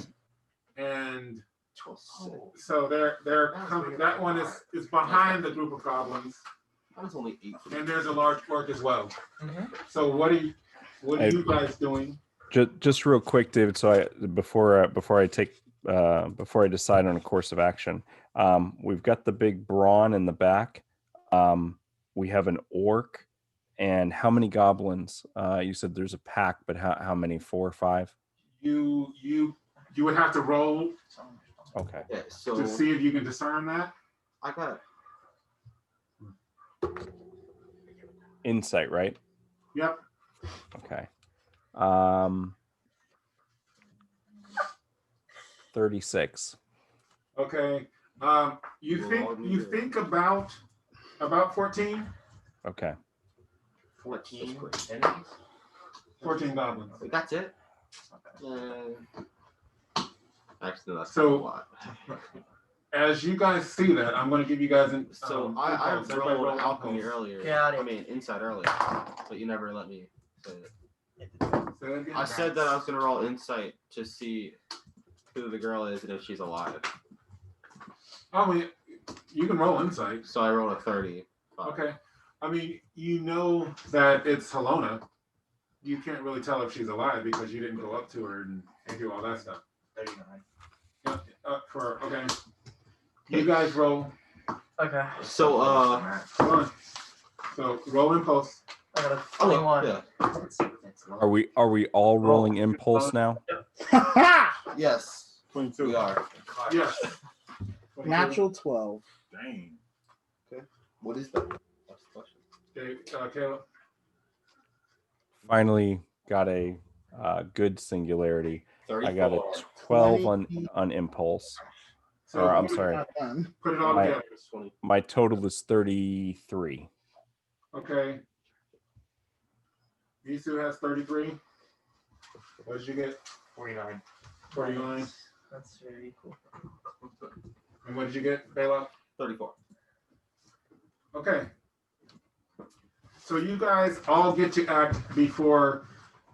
And 12. so that one is behind the group of goblins, That was only 8. and there's a large orc as well. Mhm. So what are you guys doing? Just real quick, David. So before I decide on a course of action, we've got the big brawn in the back. We have an orc, and how many goblins? You said there's a pack, but how many? 4 or 5? You would have to roll Okay. Yeah, so to see if you can discern that. I got Insight, right? Yep. Okay. 36. Okay. You think about 14? Okay. 14 That's enemies. 14 goblins. Wait, that's it. Actually, that's So- a lot. As you guys see that, I'm going to give you guys an. So I impulse. Everybody rolled roll alchemy impulse. earlier. Got it. I mean insight earlier, but you never let me say it. Say that again? I said that I was gonna roll insight to see who the girl is and if she's alive. I mean, you can roll insight. So I rolled a 30. Okay. I mean, you know that it's Helona. You can't really tell if she's alive because you didn't go up to her and do all that stuff. 39. Okay. You guys roll. Okay. So One. So roll impulse. I got a oh 21. yeah. Are we all rolling impulse now? Yes, 22. we are. Yes. Natural 12. Dang. What is that? That's the question. Okay, Caleb. Finally got a good singularity. 34. I got a 12 on impulse. So Or, I'm you sorry. Not done. Put it all My- together. 20. My total is 33. Okay. Misu has 33. What did you get? 49. 49. That's very cool. And what did you get, Belac? 34. Okay. So you guys all get to act before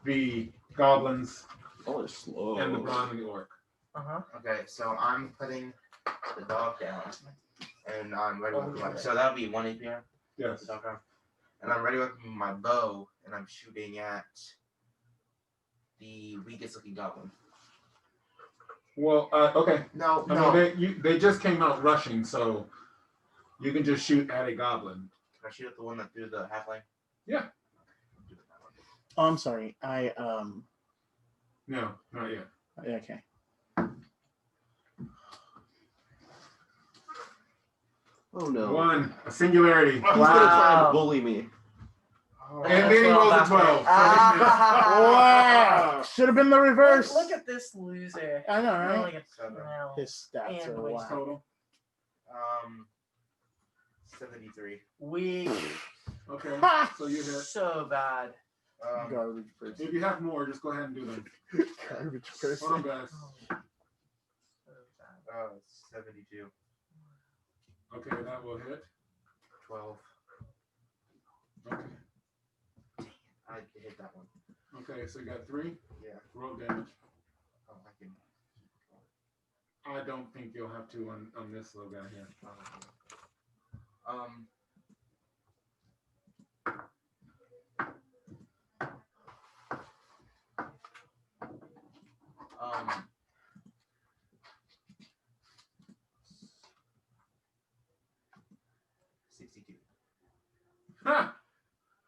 the goblins Oh, it's slow. and the brawn and the orc. Uh-huh. Okay, so I'm putting the dog down, and I'm ready with my. So that'll be 1 APR. Yes. The dog down, and I'm ready with my bow, and I'm shooting at the weakest looking goblin. Well, okay. No, I mean, they just came out rushing, so you can just shoot at a goblin. Can I shoot at the one that threw the halfling? Yeah. Oh, I'm sorry. No, not yet. Okay. Oh no. One, a singularity. He's gonna try Wow. and bully me. And then he rolls a 12. Wow. Should have been the reverse. Look at this loser. I know, right? Rolling a 12. His stats And are waste wild. Total. 73. Weak. Okay. So you hit. So bad. Garbage person. If you have more, just go ahead and do them. Garbage Hold on, person. guys. So bad. 72. Okay, that will hit. 12. Okay. I hit that one. Okay, so you got 3. Yeah. Roll damage. Oh, I can. I don't think you'll have to on this little guy here. Um. 62. Ha!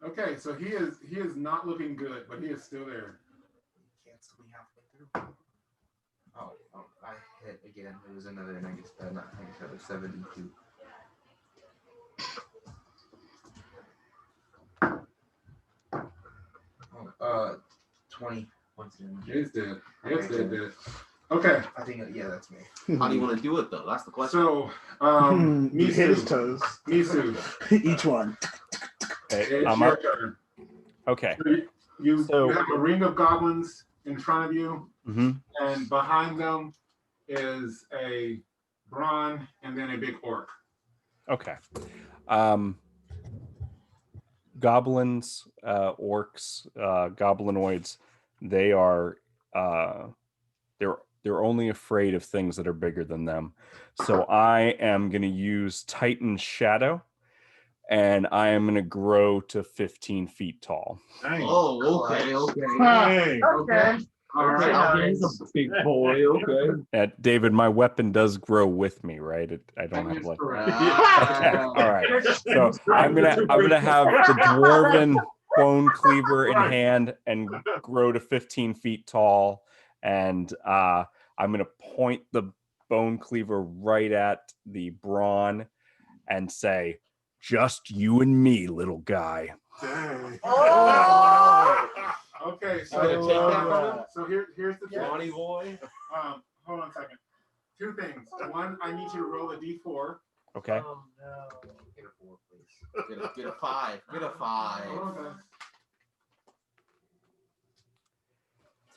Okay, so he is not looking good, but he is still there. Cancel me halfway through. Oh, I hit again. It was another negative. Not negative. 72. Oh, 20 points of damage. It's dead. It's dead. Okay, I think, yeah, that's me. How do you want to do it though? That's the question. so You hit his Misu, toes. Misu, Each one. Okay, it's I'm your up. turn. Okay. You So- have a ring of goblins in front of you, Mm-hmm. and behind them is a brawn and then a big orc. Okay. Goblins, orcs, goblinoids, they are they're only afraid of things that are bigger than them. So I am going to use Titan's Shadow, and I am going to grow to 15 feet tall. Dang. Oh, okay, okay. Dang. Okay. All Okay, right. he's a big boy. Okay. David, my weapon does grow with me, right? I don't That have is like. correct. Okay, all right. So I'm gonna have the dwarven bone cleaver in hand and grow to 15 feet tall, and I'm gonna point the bone cleaver right at the brawn and say, "Just you and me, little guy." Dang. Oh! Okay, so You gonna take that from him? so here's the thing. Johnny boy. Hold on a second. Two things. One, I need you to roll a d4. Okay. Oh no. Get a 4, please. Get a 5. Get a 5. Hold on, guys.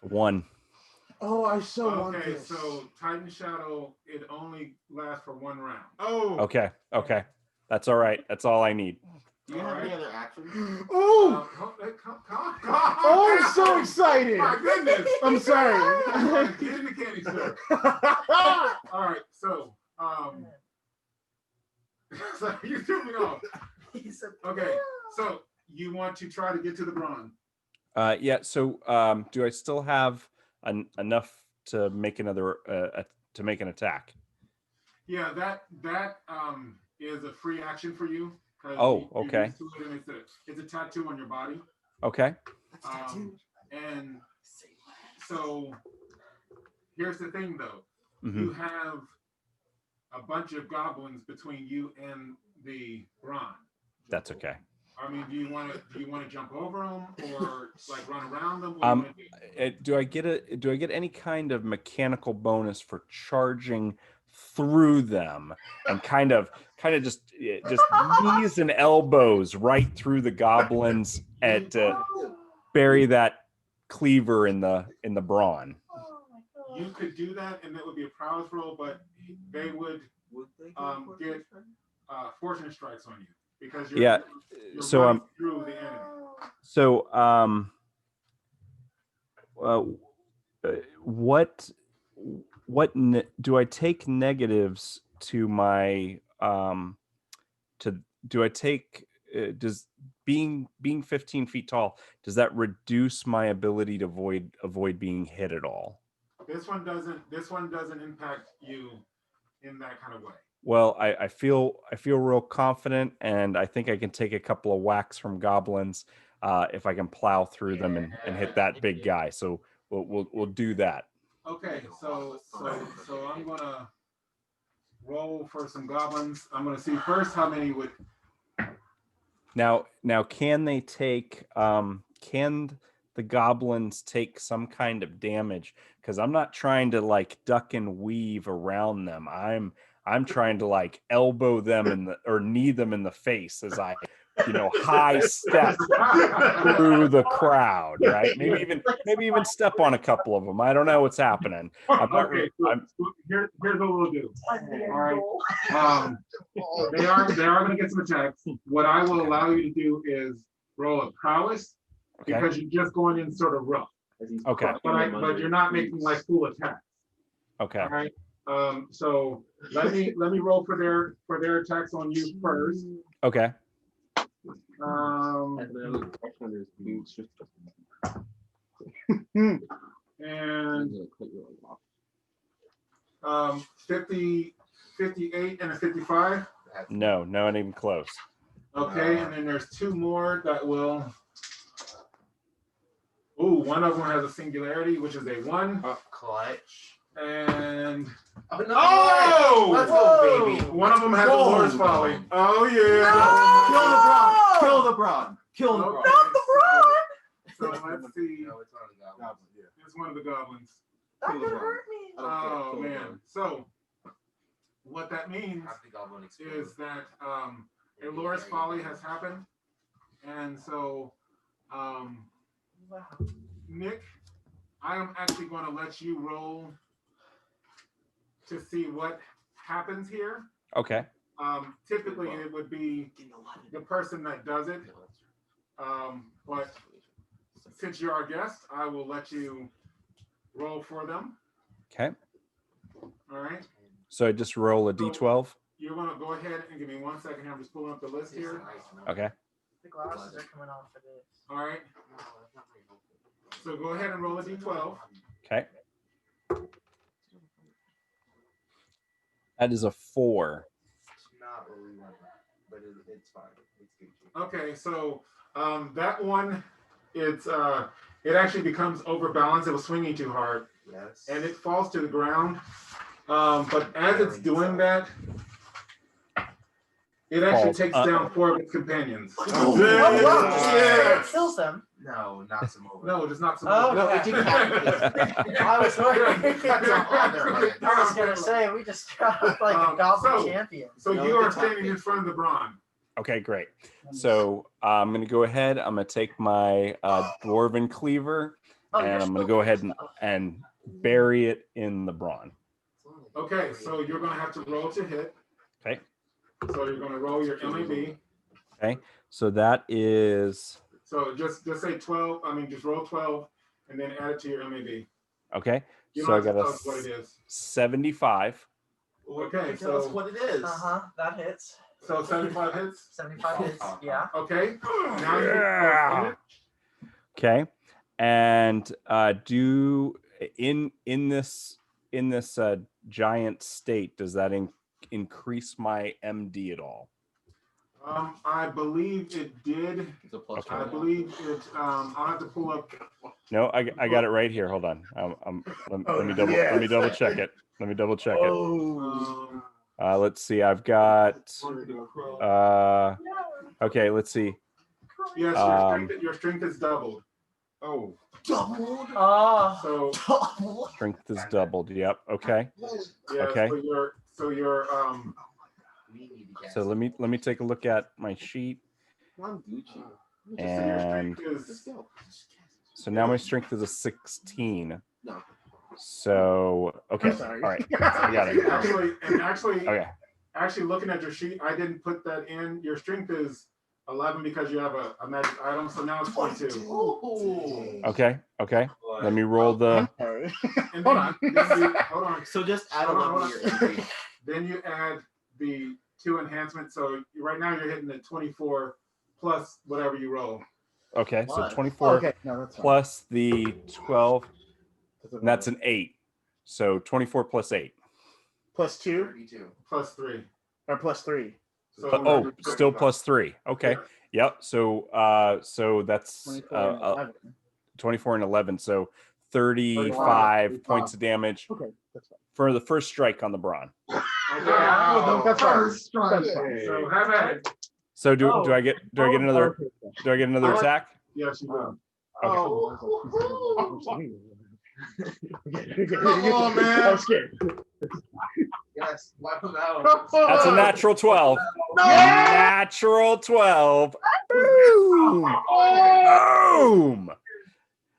1. Oh, I so want Okay, this. so Titan Shadow, it only lasts for 1 round. Oh. Okay. Okay. That's all right. That's all I need. Do you have any other actions? Ooh! Come. Oh, I'm so excited! My goodness. I'm sorry. Get in the candy store. All right, so so you threw me off. He said, Okay, so you want to try to get to the brawn. Yeah. So, do I still have enough to make another to make an attack? Yeah, that is a free action for you. Oh, you're okay. used to it, and it's a tattoo on your body. Okay. And so here's the thing, though. Mm-hmm. You have a bunch of goblins between you and the brawn. That's okay. I mean, do you want to jump over them or like run around them? What do you wanna do? Do I get any kind of mechanical bonus for charging through them and kind of just knees and elbows right through the goblins and bury that cleaver in the brawn? You could do that, and that would be a prowess roll, but they would get fortune strikes on you because you're so running through the enemy. So do I take negatives to my do I take does being 15 feet tall, does that reduce my ability to avoid being hit at all? This one doesn't impact you in that kind of way. Well, I feel real confident, and I think I can take a couple of whacks from goblins if I can plow through them and hit that big guy. So we'll do that. Okay, so I'm gonna roll for some goblins. I'm gonna see first how many would. Now can they take can the goblins take some kind of damage? Because I'm not trying to like duck and weave around them. I'm trying to like elbow them or knee them in the face as I high step through the crowd, right? Maybe even step on a couple of them. I don't know what's happening. Here's what we'll do. All right. They are going to get some attacks. What I will allow you to do is roll a prowess because you're just going in sort of rough. Okay. But you're not making like full attacks. Okay. All right. So let me roll for their attacks on you first. Okay. And 50, 58, and a 55. No, not even close. Okay, and then there's 2 more that will. Ooh, one of them has a singularity, which is a 1. Clutch. And Oh! Let's go, baby. One of them has a Lord's Folly. Oh yeah. Kill the broad. Kill the broad. Not the broad. So let's see. No, it's one of the goblins. It's one of the goblins. That could hurt me. Oh man. So what that means Half the goblin explode. is that a Lord's Folly has happened, and so Nick, I am actually going to let you roll to see what happens here. Okay. Typically, it would be the person that does it. But since you're our guest, I will let you roll for them. Okay. All right. So I just roll a d12. You're going to go ahead and give me 1 second here. I'm just pulling up the list here. Okay. The glasses are coming off for this. All right. So go ahead and roll a d12. Okay. That is a 4. Not what we want, but it's fine. It's Gucci. Okay, so that one, it actually becomes overbalanced. It was swinging too hard, Yes. and it falls to the ground. But as it's doing that, it actually Falls. takes down 4 of its companions. Oh, wow. Yeah. It kills them. No, not some over. No, just not some. Oh, No, it okay. decapitates. I was worried. That's on their head. I was gonna say we just dropped like a goblin champion. So No, you are it standing in decapitates. front of the Brawn. Okay, great. So I'm going to go ahead. I'm going to take my dwarven cleaver, Oh, and you're I'm going to still- go ahead and bury it in the brawn. Okay, so you're going to have to roll to hit. Okay. So you're going to roll your MAB. So that is, So just say 12. I mean, just roll 12, and then add it to your MAB. okay. You So I don't have got to a tell us what it is. 75. Okay, Tell us so what it is. That hits. 75 hits. 75 hits. Yeah. Okay. Now Yeah. Okay. And do in this giant state, does that increase my MD at all? I believe it did. It's a plus Okay. I one. believe it. I'll have to pull up. No, I got it right here. Hold on. Let me double check it. Let me double check it. Oh. Let's see. I've got okay, let's see. Yes, your strength is doubled. Oh. Oh. So Strength is doubled. Yep. Okay. yeah. Okay. So your So let me take a look at my sheet. Come on, Gucci. And Let's go. so now my strength is a 16. No. So okay. I'm sorry. All right. I got it. actually, Okay. actually looking at your sheet, I didn't put that in. Your strength is 11 because you have a magic item, so now it's 22. Okay. Okay. Let me roll the. Sorry. And Hold then on. hold on. So just add Hold on, 11 to your MP. Then you add the 2 enhancements. So right now you're hitting the 24 plus whatever you roll. Okay. So What? 24 Okay, no, that's fine. plus the 12, and that's an 8. So 24 plus 8. plus 2 32. Plus 3. or plus 3. So Oh, still plus 3. Okay. Yep. So that's 24 and 11. 24 and 11. So 35 points of damage Okay, that's fine. for the first strike on the brawn. Okay. Oh, no, that's fine. First strike. That's fine. So have at it. So do I get another Okay, attack? Yes, you do. Oh. Come on, man. I'm scared. Yes, wipe them out. That's a natural 12. Natural 12. Boom. Boom.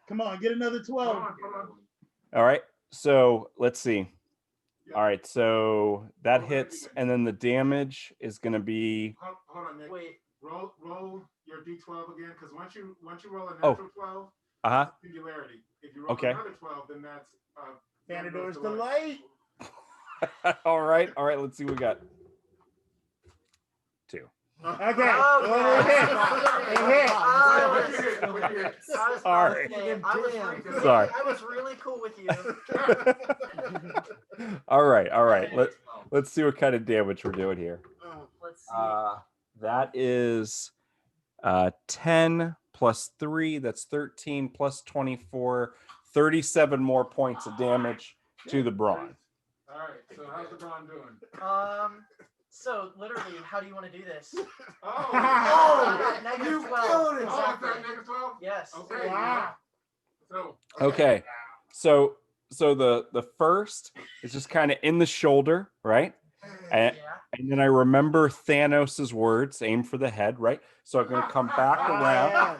Come on, get another 12. Come on. All right. So let's see. All right. So that hits, and then the damage is going to be. Hold on, Nick. Wait. Roll your d12 again, because once you roll a Oh. natural 12, Uh-huh. singularity. If you roll Okay. another 12, then that's Vanador's Delight. delight. All right. All right. Let's see what we got. 2. Okay. Okay. Sorry. I Sorry. was really cool with you. All right. All right. Let's see what kind of damage we're doing here. Let's see. That is 10 plus 3. That's 13 plus 24. 37 more points of damage to the brawn. All right, so how's the Brawn doing? So literally, how do you want to do this? Oh, negative you 12. killed it. Exactly. Oh, negative 12? Yes. Okay. Wow. So, Okay. So the first is just kind of in the shoulder, right? And, Yeah. and then I remember Thanos's words, aim for the head, right? So I'm going to come back around,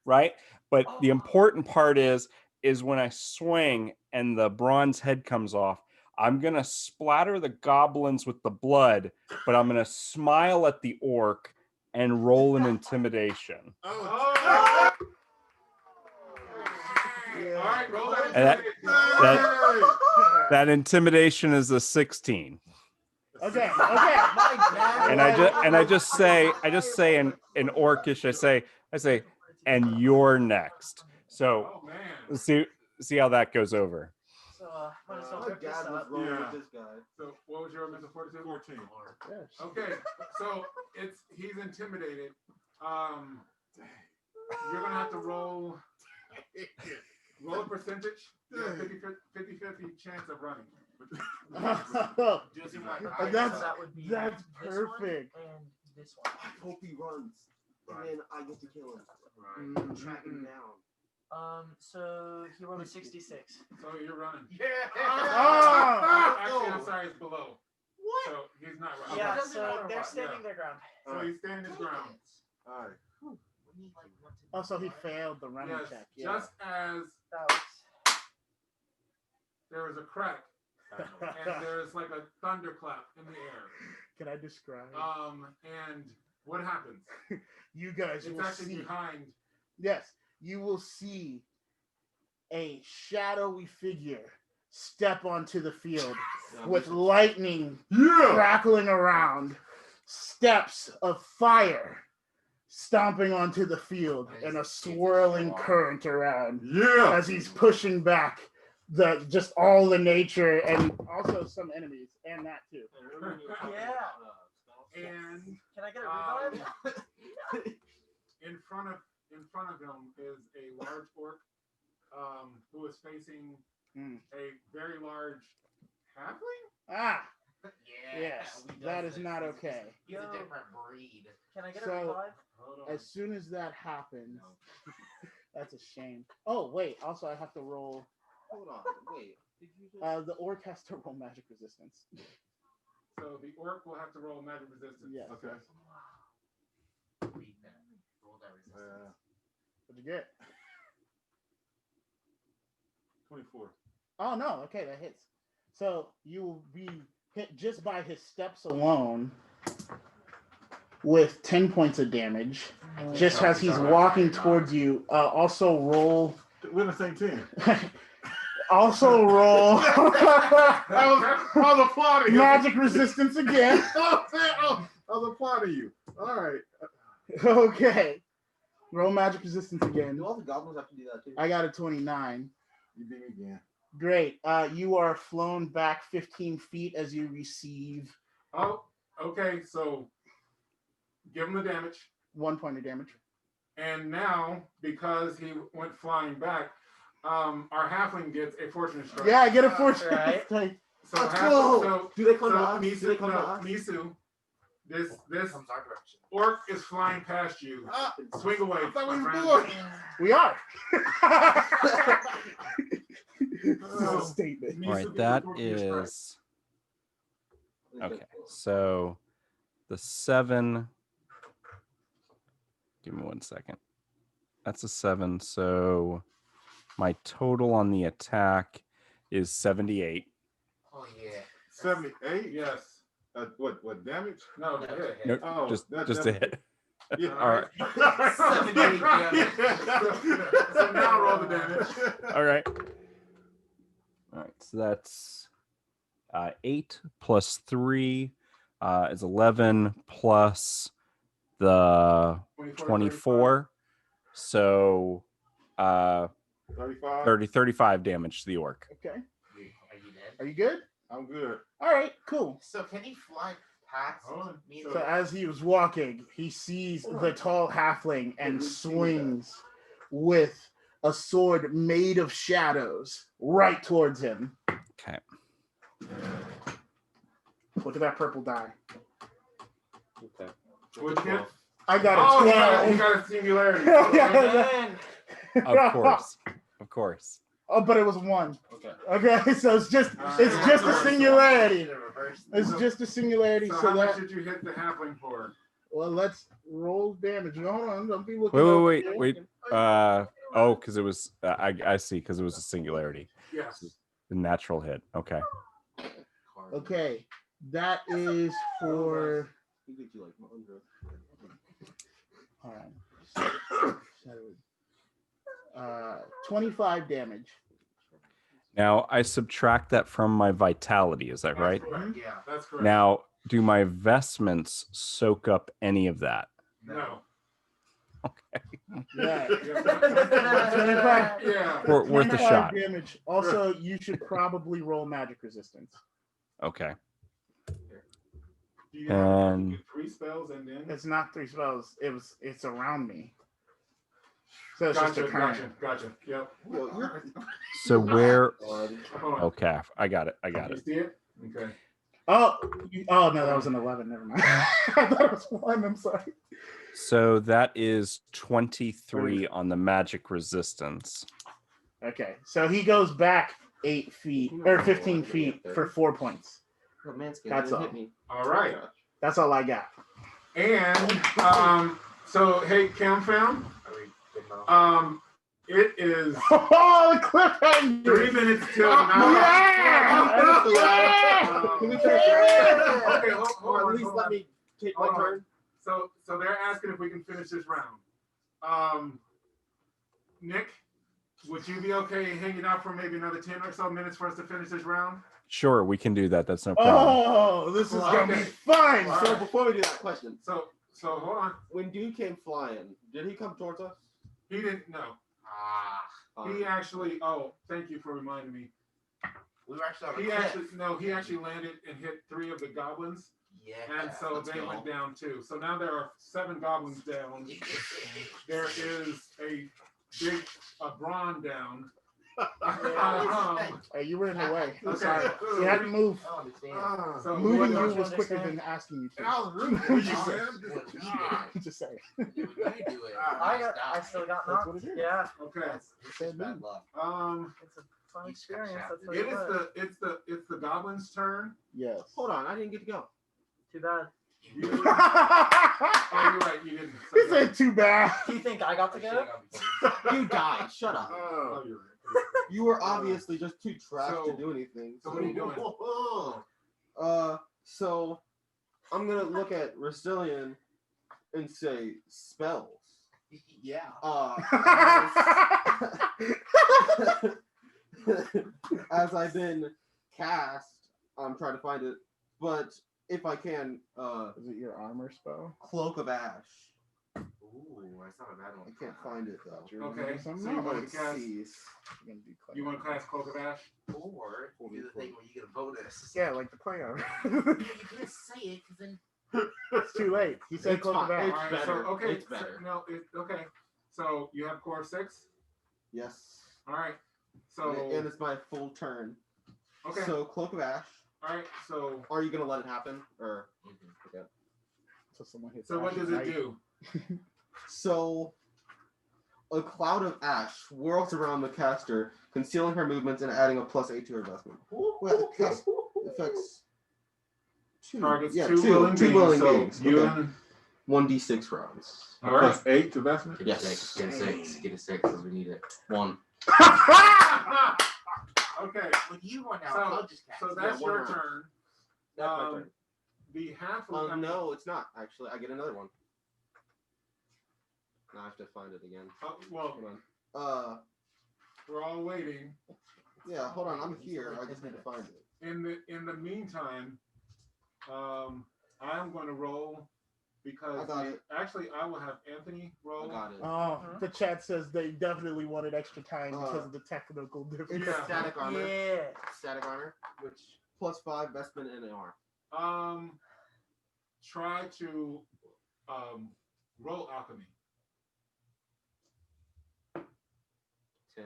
right? But the important part is is when I swing and the bronze head comes off, I'm going to splatter the goblins with the blood, but I'm going to smile at the orc and roll an intimidation. Oh. All right, roll that. And that intimidation is a 16. Okay. And I just say in orcish, I say, and you're next. So Oh man. let's see how that goes over. So, might as well My rip this dad was up. wrong Yeah. with this guy. So what was your mental fortitude? 14. Yes. Okay, so he's intimidated. You're gonna have to roll a percentage. You have 50-50 chance of running. Using my That's- so that would be that's this one perfect. And this one. I hope he runs. And then I get to kill him. Right. Track him down. So he rolled a 66. So you're running. Yeah. Actually, I'm sorry, it's below. What? So he's not running. Yeah, doesn't so matter they're what. standing their ground. So he's standing his ground. All right. We need like one to Also, he failed the running Yes, check. Yeah. just as That was there was a crack and there's like a thunderclap in the air. Can I describe? And what happens? You guys It's will actually see. behind. Yes, you will see a shadowy figure step onto the field with lightning crackling around, steps of fire stomping onto the field, and a swirling current around Yeah. as he's pushing back just all the nature and also some enemies and that too. Yeah. And Can I get a revive? in front of him is a large orc who is facing a very large halfling. Ah, Yeah. yes, we that done is this. not okay. He's a different breed. Can I get a So- revive? Hold on. As soon as that happens, that's a shame. Oh wait, also I have to roll. Hold on. Wait. Did you just... The orc has to roll magic resistance. So the orc will have to roll magic resistance. Yes. Okay. Read that. Roll that resistance. What'd you get? 24. Oh no, okay, that hits. So you will be hit just by his steps alone with 10 points of damage, just as he's walking towards you. Also roll. We're in the same team. Also roll I was applauding you. magic resistance again. I was applauding you. All right. Okay. Roll magic resistance again. Do all the goblins have to do that too? I got a 29. You beat me again. Great. You are flown back 15 feet as you receive Oh, okay. So give him the damage. 1 point of damage. And now, because he went flying back, our halfling gets a fortune strike. Yeah, I get a fortune. Right. strike. So Let's go. So, Do they come so to us? Misu, Do they come to no, us? Misu, this Comes our direction. orc is flying past you. Swing away. I thought we my were friend. bored. We are. So, This is a statement. Misu All right, gets a that fortune strike. is okay. So the 7. Give me 1 second. That's a 7. So my total on the attack is 78. Oh yeah. 78? Yes. What damage? No, That's hit. a hit. No, Oh, just that- a that- hit. Yeah. All right. 78 damage. So now roll the damage. All right. All right. So that's 8 plus 3 is 11 plus the 24. So 35? 35 damage to the orc. Okay. Are you dead? Are you good? I'm good. All right, cool. So can he fly past Hold on. me? So as he was walking, he sees the tall halfling and swings with a sword made of shadows right towards him. Okay. Look at that purple die. Okay. Which hit? I got Oh, a he 12. got a singularity. Yeah. Of course. Of course. Oh, but it was 1. Okay. Okay, so it's just a singularity. It's just a singularity. So So how much that did you hit the halfling for? well, let's roll damage. Hold on, don't be looking. Wait, over wait, here. wait. Oh, because it was. I see. Because it was a singularity. Yes. The natural hit. Okay. Okay, that is for. He gives you like 100. All right. 25 damage. Now I subtract that from my vitality. Is that right? Correct. Yeah. That's correct. Now, do my vestments soak up any of that? No. Yeah. 25. Yeah. Worth a 25 shot. damage. Also, you should probably roll magic resistance. Okay. Do you have And 3 spells and then? It's not 3 spells. It's around me. So it's just a turn. Gotcha. Yep. so where? Hold on. Okay, I got it. You see it? Okay. Oh no, that was an 11. Never mind. I thought it was 1. I'm sorry. So that is 23 on the magic resistance. Okay, so he goes back 8 feet or 15 feet for 4 points. Oh, Manscaped That's didn't all. hit me. All right. That's all I got. And so hey, Cam fam. It is Oh, the cliffhanger! 3 minutes till 9. Can we Okay, hold Or on, at least hold let on. me take my Hold on. turn. So they're asking if we can finish this round. Nick, would you be okay hanging out for maybe another 10 or so minutes for us to finish this round? Sure, we can do that. That's no problem. Oh, this is gonna be Okay. fun. All So right. before we do that question, So hold on. when dude came flying, did he come towards us? He didn't know. He actually. Oh, thank you for reminding me. We were actually on a He cliff. actually landed and hit 3 of the goblins, Yeah. and so let's they go. went down too. So now there are 7 goblins down. There is a big Brawn down. Hey, you were in the way. I'm Okay. sorry. You had to move. I don't understand. So Moving what you else? was quicker than asking you And I to. was rooting for you, man. Just saying. You do it. I still got That's knocked. what it is. Yeah, Okay. That's just bad luck. it's a fun experience. That's what It it is is. it's the goblins' turn. Yes. Hold on, I didn't get to go. Too bad. You, oh, you're right. You didn't. He said too bad. Do you think I got to go? You died. Shut up. Oh, you're right. You were obviously just too trash So- to do anything. so what are you doing? So I'm gonna look at Rastilian and say spells. Yeah. As I've been cast, I'm trying to find it, but if I can, Is it your armor spell? Cloak of Ash. Ooh, that's not a bad one. I can't find it though. You're Okay, doing so something you else. want to cast? Cease. You're gonna do clay. You want to cast Cloak of Ash? Or do the thing where you get a bonus. Yeah, like the play armor. You can't say it because then. It's too late. He said It's close fine. the back. It's All right, better. So, okay. It's better. So, no, okay. So you have core of 6. Yes. All right. So And it's my full turn. okay. So Cloak of Ash. All right. So Are you gonna let it happen, or okay? So someone hits. what Ash does at it night. do? So a cloud of ash swirls around the caster, concealing her movements and adding a +8 to her investment. Well, cast affects two. Targets Yeah, 2 two willing beings. willing So beings. you Okay. and 1d6 rounds. all right. +8 to investment. Get a 6. Get a 6. Get a 6 because we need it. 1. Okay. When you run out, So- I'll just cast. So it. that's one your round. turn. That's my turn. The halfling. No, it's not actually. I get another one. Now I have to find it again. Well, Hold on. we're all waiting. Yeah. Hold on. I'm here. I just need to find it. In the meantime, I'm going to roll because I got it. actually I will have Anthony roll. I got it. Oh, the chat says they definitely wanted extra time because of the technical It's difference. Yeah. static armor. Yeah. Static armor, which +5 vestment and AR. Try to roll alchemy. 10.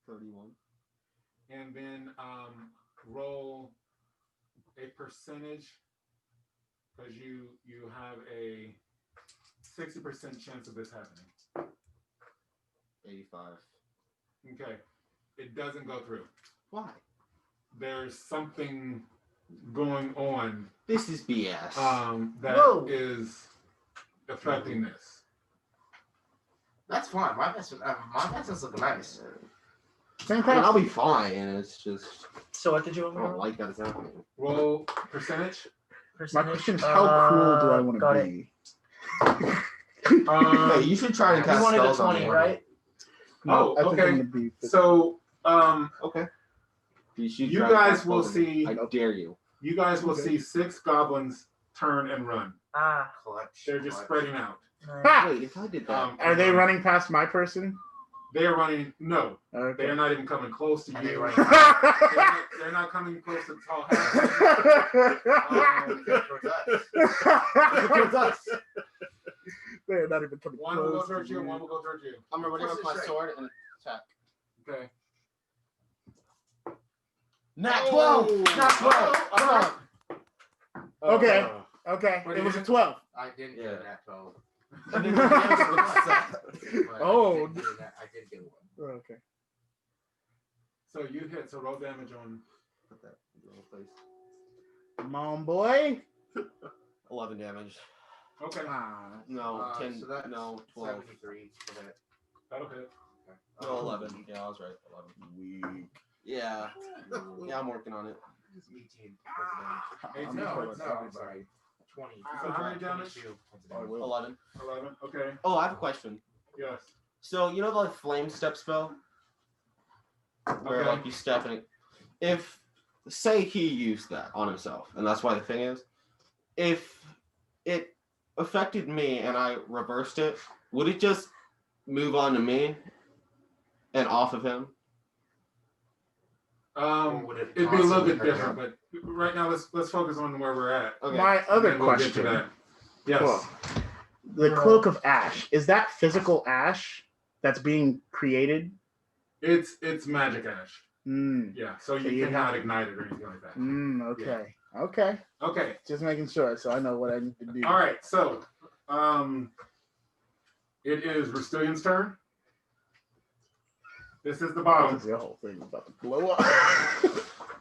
31. And then roll a percentage because you have a 60% chance of this happening. 85. Okay. It doesn't go through. Why? There's something going on This is BS. that Whoa. is affecting this. That's fine. My pencil's looking nice. Same I mean, I'll class. be fine. It's just So what did you want I me to don't roll? like that it's happening. Roll percentage. My question is, how cruel do I want got to it. be? Hey, you should try and You cast wanted a spells on 20, me. right? Oh, I think okay. I'm gonna be. So, Okay. should You try and guys cast will spells on me. see- I dare you. you guys will Okay. see 6 goblins turn and run. Ah. Clutch. They're just spreading out. Nice. Ha! Wait, if I did that, Are they running past my person? They are running. No, they Okay. are not even coming close to And they you. run. They're not coming close to tall halfling. towards us. They're not even coming One will go close. towards to you. me. One will go towards you. I'm ready with my sword and attack. Okay. Nat Oh. 12! Nat 12! Come on! Okay. Okay. What It do was you a 12. I didn't Yeah. get that 12. And then the damage was set. But Oh. I did get one. Okay. So you hit. So roll damage on. Put that in the wrong place. Come on, boy. 11 damage. Okay. Ah. No, 10. So that's No, 12. 73 for that. That'll hit. No, 11. Yeah, I was right. 11. Weak. Yeah. Yeah, I'm working on it. 18. No, I'm sorry. 20. So how many damage? 22. 11. 11. Okay. Oh, I have a question. Yes. So, you know the flame step spell? Where, Okay. like, you step in it. If, say he used that on himself, and that's why the thing is, if it affected me and I reversed it, would it just move on to me and off of him? Would it It'd be a little possibly bit hurt different, but right now let's focus on where we're at. Okay. My other And then we'll get to question. that. Yes. Well, the cloak of ash, is that physical ash that's being created? It's magic ash. Mm. Yeah. So So you you cannot have- ignite it or anything like that. Okay. Okay. Okay. Just making sure so I know what I need to do. All right. So, it is Rastilian's turn. This is the bottom. The whole thing about to blow up.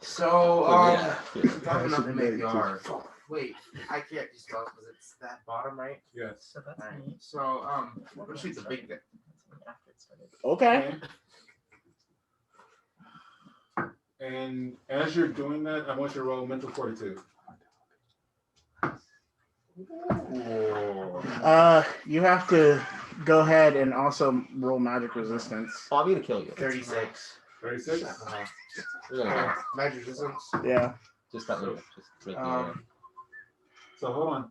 So, Yeah. probably not should in be the too. yard. Wait, I can't do spells because it's that bottom, right? Yes. So that's Alright. me. So, I'm gonna shoot the big guy. That's me after it started. Okay. And as you're doing that, I want you to roll mental fortitude. You have to go ahead and also roll magic resistance. Oh, I'm gonna kill you. 36. 36. You're gonna die. Magic resistance. Yeah. Just that little. Just make me So hold on.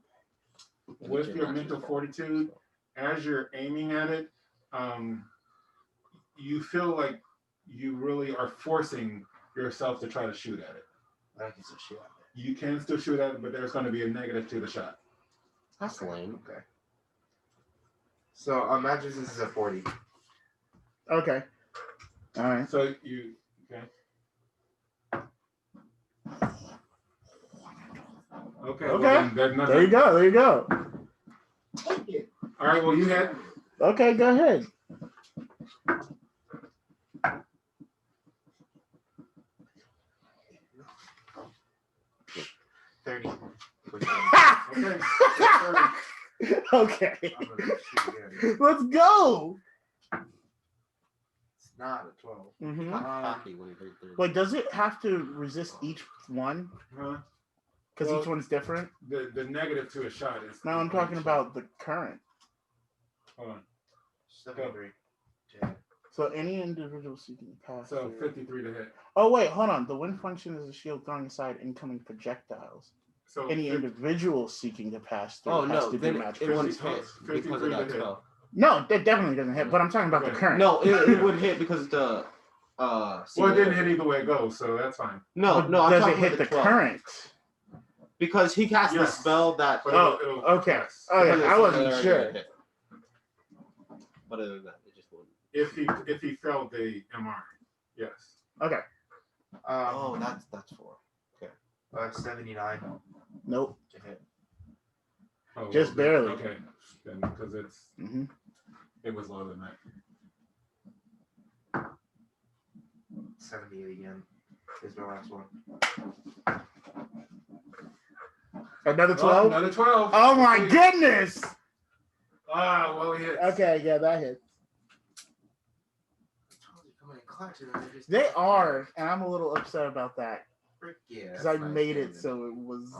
With your mental fortitude, as you're aiming at it, you feel like you really are forcing yourself to try to shoot at it. I can still shoot at it. You can still shoot at it, but there's going to be a negative to the shot. That's lame. Okay. So, magic resistance is at 40. Okay. All right. So you okay? Okay. Well, Okay. then there's nothing. There you go. There you go. All right. Well, you hit. Okay. Go ahead. $30. Okay. Okay. I'm gonna shoot again. Let's go. It's not a 12. Mm-hmm. Cocky when you break through. Wait, does it have to resist each one? Huh? Because Well, each one's different. The negative to a shot is. No, I'm talking about the current. Hold on. 73. Yeah. So any individual seeking to pass. So through- 53 to hit. Oh wait, hold on. The wind function is a shield throwing aside incoming projectiles. So Any 50 individual seeking to pass through Oh has no, to do then magic it wouldn't resistance. hit because of that 53 spell. No, that definitely doesn't hit. But I'm talking about the Okay. current. No, it would hit because the Well, it didn't hit either way it goes, so that's fine. No, But no, I'm does it talking hit about the 12. current? Because he cast the Yes. spell that. But Oh, it'll- okay. yes. Oh because yeah, it's I wasn't already sure. hit. But other than that, it just wouldn't. If he failed the MR, yes. Okay. Oh, that's 4. 79 Nope. to hit. Oh, Just well, barely. Okay, then because Mm-hmm. it was lower than that. 78 again. Is my last one. Another Oh, 12. another 12. Oh my Okay. goodness. Ah, well, he hits. Okay, yeah, that hit. clutching. I just They are, and I'm a little upset about that Frick yeah. because that's I nice made it damage. so it was.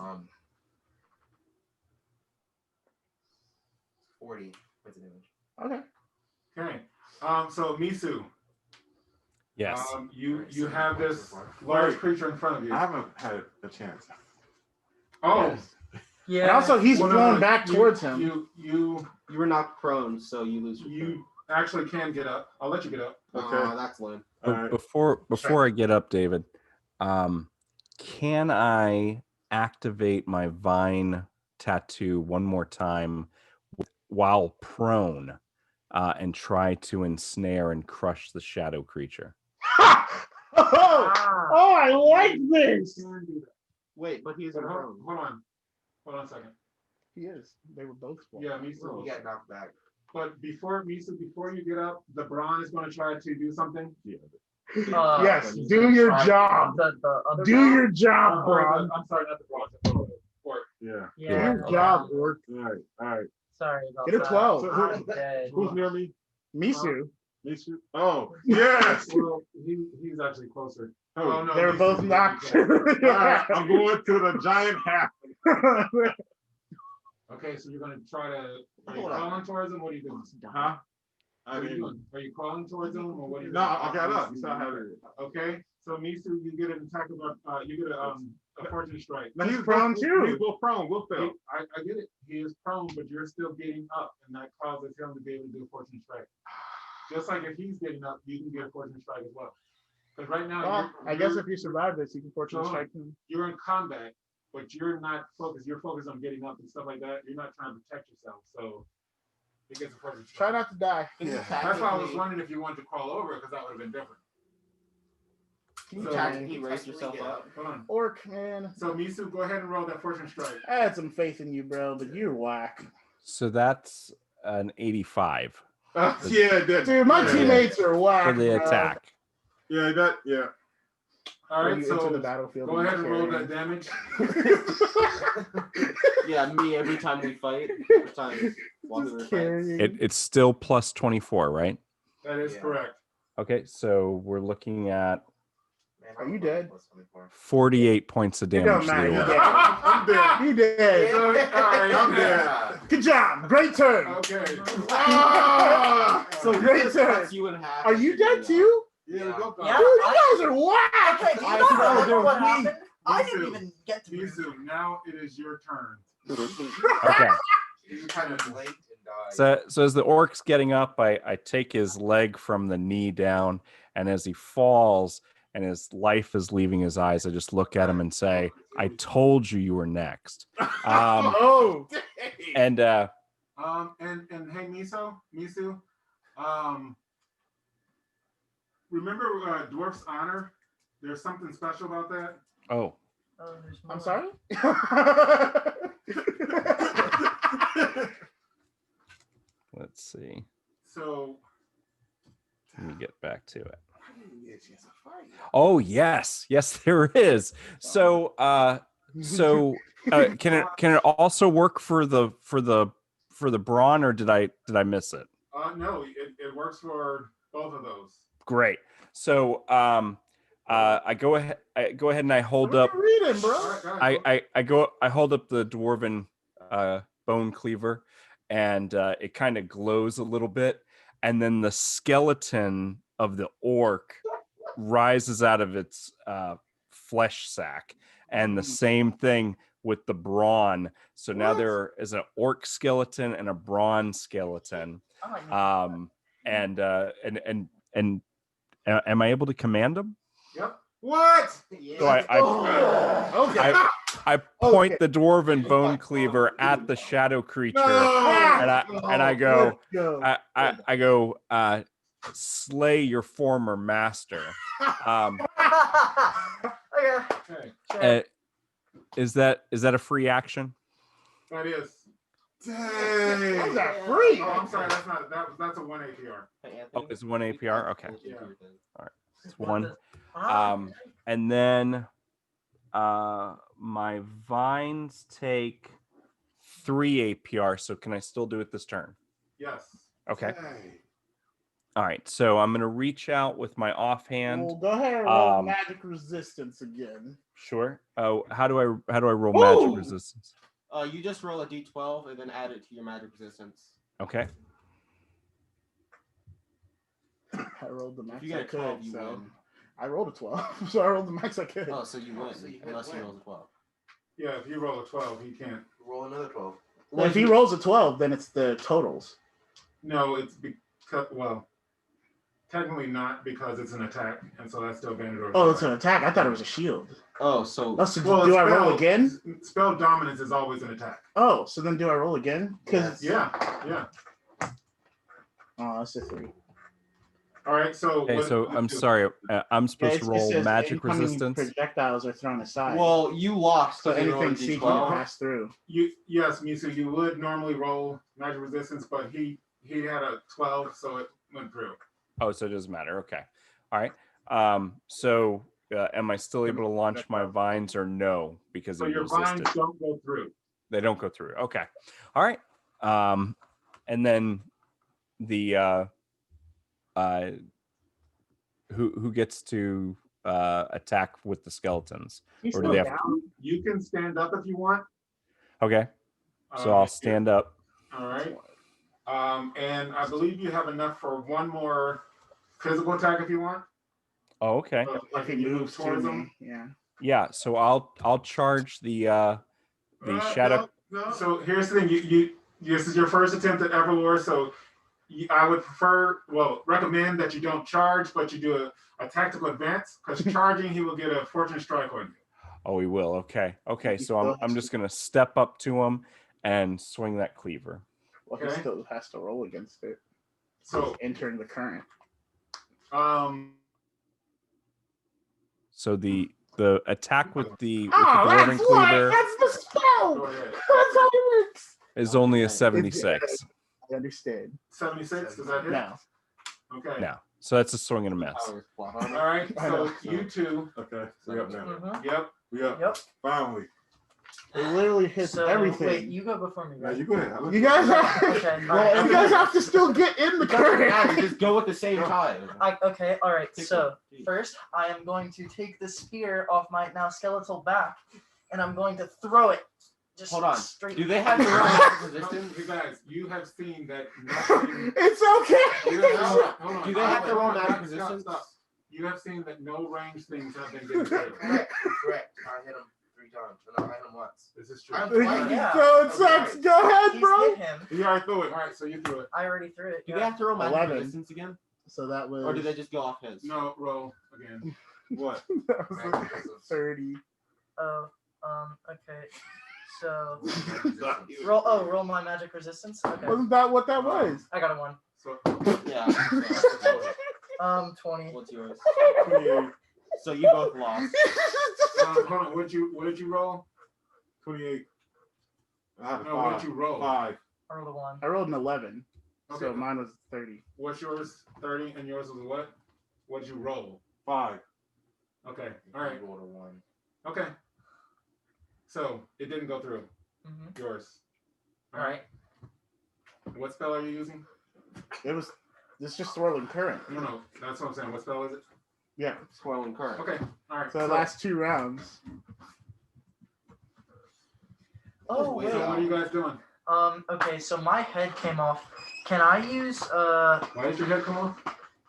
40 points of damage. Okay. Okay. So Misu, Yes. you have this large creature in front of you. I haven't had a chance. Oh, Yes. Yeah. And also, he's well, no, flown no, back towards him. You You were knocked prone, so you lose your turn. you actually can get up. I'll let you get up. Okay. That's lame. All right. Before I get up, David, can I activate my vine tattoo one more time while prone and try to ensnare and crush the shadow creature? Oh, I like this. You can do that. Wait, but he's But in hold prone. on a second. He is. They were both. Yeah, Misu. You got knocked back. But before you get up, the Brawn is going to try to do something. Yes. Do your job. The other Do round? your job, Or bro. I'm sorry, not the Brawn. Or Yeah. Do Yeah. your job, orc. All right. All right. Sorry about Get a that. 12. So I'm dead. Who's near me? Misu. Misu? Oh, yes. well, he's actually closer. Oh no, They were Misu, both you- knocked. you- All right. I'm going to the giant half. Okay, so you're going to try to. Are you Hold on. crawling towards him? What are you doing? Huh? What I are you mean, doing? Are you crawling towards him, or what are you no, doing? I got up. You saw how it. Okay, so Misu, you get an attack of you get a fortune strike. Now He's prone too. He's both prone. We'll fail. I get it. He is prone, but you're still getting up, and that causes him to be able to do a fortune strike. Just like if he's getting up, you can get a fortune strike as well. Because right now, Well, I guess if you survive this, you can fortune strike him. you're in combat, but you're not focused. You're focused on getting up and stuff like that. You're not trying to protect yourself, so it gets a fortune strike. Try not to die. Yeah. That's why I was wondering if you wanted to crawl over, because that would have been different. Can you So- tactically raise yourself up? Hold on. Orc, man. So Misu, go ahead and roll that fortune strike. I had some faith in you, bro, but you're whack. So that's an 85 Yeah, that, Dude, my yeah. teammates are whack. for the bro. attack. Yeah, that. Yeah. All When right, you enter so the battlefield, go you ahead and roll carry. that damage. Yeah, me every time we fight. Every time while we were Just fighting. carrying. It's still plus 24, right? That is Yeah. correct. Okay, so we're looking at Man, Are you dead? 48 points of It damage don't to matter. the You orc. dead. I'm dead. You dead. So, all right, I'm dead. Good job. Great turn. Okay. Ah! So he Great just turn. cuts you in half. Are you dead too? Yeah, we go. Yeah. Dude, you guys are whack. Okay, do you I not know, remember they're what weak. happened? I Misu. didn't even get to Misu, now it is your turn. Okay. You kind of blinked and died. So as the orc's getting up, I take his leg from the knee down, and as he falls and his life is leaving his eyes, I just look at him and say, "I told you you were next." Oh. And And hey, Misu, remember Dwarf's Honor? There's something special about that. oh, Oh, there's I'm more. sorry? let's see. So Let me get back to it. Oh yes, there is. So can it also work for the brawn, or did I miss it? no, it works for both of those. Great. So I go ahead and I hold What up. are you reading, bro? All right, I hold up the dwarven bone cleaver, and it kind of glows a little bit, and then the skeleton of the orc rises out of its flesh sack, and the same thing with the brawn. So now What? there is an orc skeleton and a brawn skeleton. I might need And am I able to command them? Yep. What? So Okay. I point the dwarven bone cleaver at the shadow creature, and I go, Let's go. I go, slay your former master. Okay. Okay. Uh, is that a free action? That is. Dang. How's that free? Oh, I'm sorry. That's not. That's a 1 APR. Oh, it's 1 APR. Okay, Yeah. it's one. Ah, And then my vines take 3 APR. So can I still do it this turn? Yes. Okay. Dang. All right, so I'm gonna reach out with my offhand. Well, go ahead and roll um, magic resistance again. Sure. Oh, how do I roll Ooh! magic resistance? You just roll a d12 and then add it to your magic resistance. Okay. I rolled the max If you get I a 12, could, you so win. I rolled a 12, so I rolled the max I could. Oh, so you win, so you can unless you win. roll a 12. Yeah, if you roll a 12, he can't. Roll another 12. Well, if he rolls a 12, then it's the totals. No, it's because, well, technically not because it's an attack, and so that's still banded or. Oh, it's an attack. I thought it was a shield. Oh, so Oh, so Well, do I roll again? Spell dominance is always an attack. Oh, so then do I roll again? Because Yeah. oh, that's a 3. All right, so. Okay, what- so I'm sorry. I'm supposed to roll magic resistance. Projectiles are thrown aside. well, you lost, so you rolled a anything seeking to d12. pass through. Yes, Misu, you would normally roll magic resistance, but he had a 12, so it went through. Oh, so it doesn't matter. Okay. All right. So am I still able to launch my vines or no? Because So it your resisted. vines don't go through. They don't go through. Okay. All right. And then the who gets to attack with the skeletons? He's Or do still they have down. You can stand up if you want. Okay. So I'll stand up. All right. And I believe you have enough for one more physical attack if you want. Oh, okay. If he moves towards them. Yeah. Yeah. So I'll charge the shadow. No. So here's the thing. You this is your first attempt at EverLore, so I would recommend that you don't charge, but you do a tactical advance, because charging, he will get a fortune strike on you. Oh, he will. Okay. Okay. So I'm just gonna step up to him and swing that cleaver. Well, he Okay. still has to roll against it. So, He's entering the current. So the attack with the Oh, dwarven that's what! cleaver That's the spell! go ahead. That's how it works! is only a 76. I understand. 76, does that hit? No. Okay. No. So that's a swing and a miss. All right, I know. so you two. Okay, we up now. Mhm. Yep. We up. Yep. Finally. It literally hits So everything. wait, you go before me, Now right? you go ahead. You guys have Okay. well, you guys have to still get in the current. Just go at the same time. Okay. All right. Take So one. first, I am going to take the spear off my now skeletal back, and I'm going to throw it. Just Hold on. straight. Do they have their own magic No, resistance? you guys, you have seen that nothing. It's You okay. have, hold on. Do they have their own magic Stop, resistance? stop. You have seen that no ranged things have been getting through. Correct. I hit him 3 times. No, I hit him once. This is true. I'm All twice. Yeah. So it sucks. Go ahead, He's bro. hit him. You already threw it. All right, so you threw it. I already threw it. Do yeah. they have to roll magic 11. resistance again? So that was Or do they just go off his? No, roll again. What? that was like 30. Oh. Okay. So roll my magic resistance. Okay. Wasn't that what that was? I got a 1. So, Yeah. 20. What's yours? 28. So you both lost. hold on. What did you roll? 28. I have a No, what 5. did you roll? 5. I rolled a 1. I rolled an 11. Okay. So mine was 30. What's yours? 30, and yours was what? What did you roll? 5. Okay. All right. Rolled a 1. Okay. So it didn't go through. Mhm. Yours. All right. What spell are you using? It's just swirling current. No. That's what I'm saying. What spell is it? Yeah. Swirling current. Okay. All right. So the last 2 rounds. Oh So wait. So what are you guys doing? Okay. So my head came off. Can I use Why did your head come off?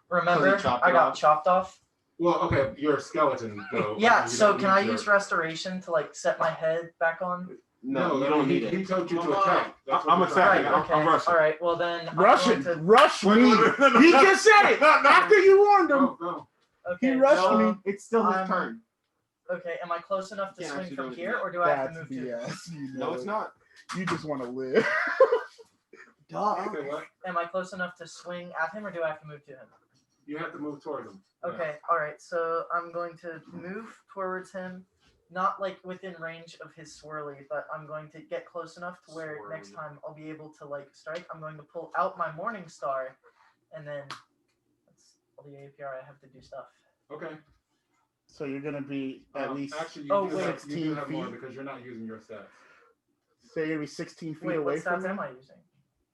Remember, Because you chopped I it got off? chopped off. Well, okay, you're a skeleton though. Yeah. You So don't can I need use your- restoration to like set my head back on? No, you don't need he it. told you to attack. That's what I'm you're attacking. trying Right. to do. Okay. rushing. All right. Well then. I'm Russian. going to- Rush me. He just said it. After you warned him. Go. Okay. He rushed so, me. It's still his I'm- turn. Okay. Am I close enough to Can't swing actually from do it here, yet. or do I have That's to move to? BS. You No, know it's it. not. You just want to live. Duh. Okay, what? Am I close enough to swing at him, or do I have to move to him? You have to move towards him. Okay, all right. So I'm going to move towards him, not like within range of his swirly, but I'm going to get close enough to where next Swirly. time I'll be able to like strike. I'm going to pull out my morning star, and then that's all the APR. I have to do stuff. Okay. So you're gonna be at least. Actually, you Oh, do wait. have, you do 16 have more feet. because you're not using your stats. So you're gonna be 16 feet Wait, away what from stats me. am I using?